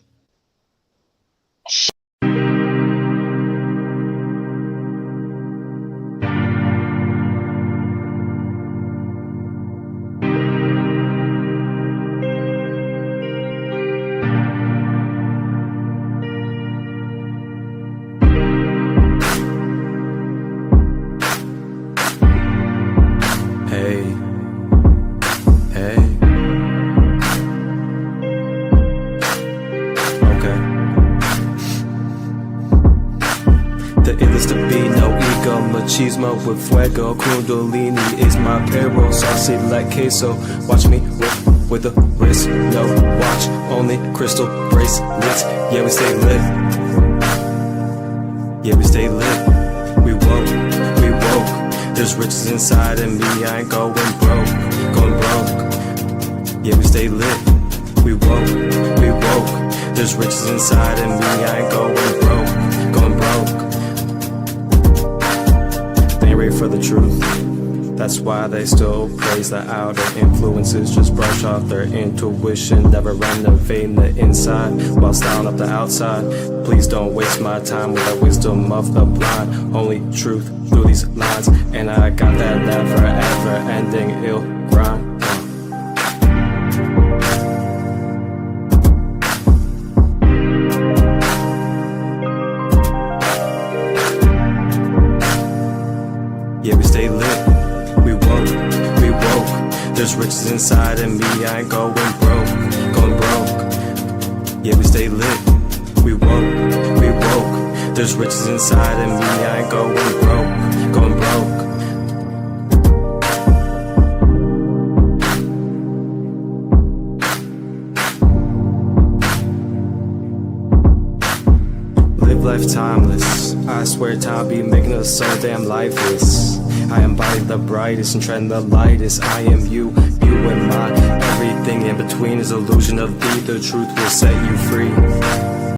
Machismo with fuego, kundalini is my peril, saucy like queso. Watch me with a wrist, no watch, only crystal bracelets. Yeah, we stay lit. Yeah, we stay lit. We woke. There's riches inside of me, I ain't going broke. Yeah, we stay lit. We woke. There's riches inside of me, I ain't going broke. Ready for the truth. That's why they still praise the outer influences. Just brush off their intuition, never renovating the inside while styling up the outside. Please don't waste my time with the wisdom of the blind. Only truth through these lines, and I got that never ever ending ill grind. Yeah, we stay lit. We woke. There's riches inside of me, I ain't going broke. Yeah, we stay lit. We woke. There's riches inside of me, I ain't going broke. live life timeless. I swear time be making us so damn lifeless. I embody the brightest and tread the lightest. I am you, you and my everything in between is illusion of thee. The truth will set you free.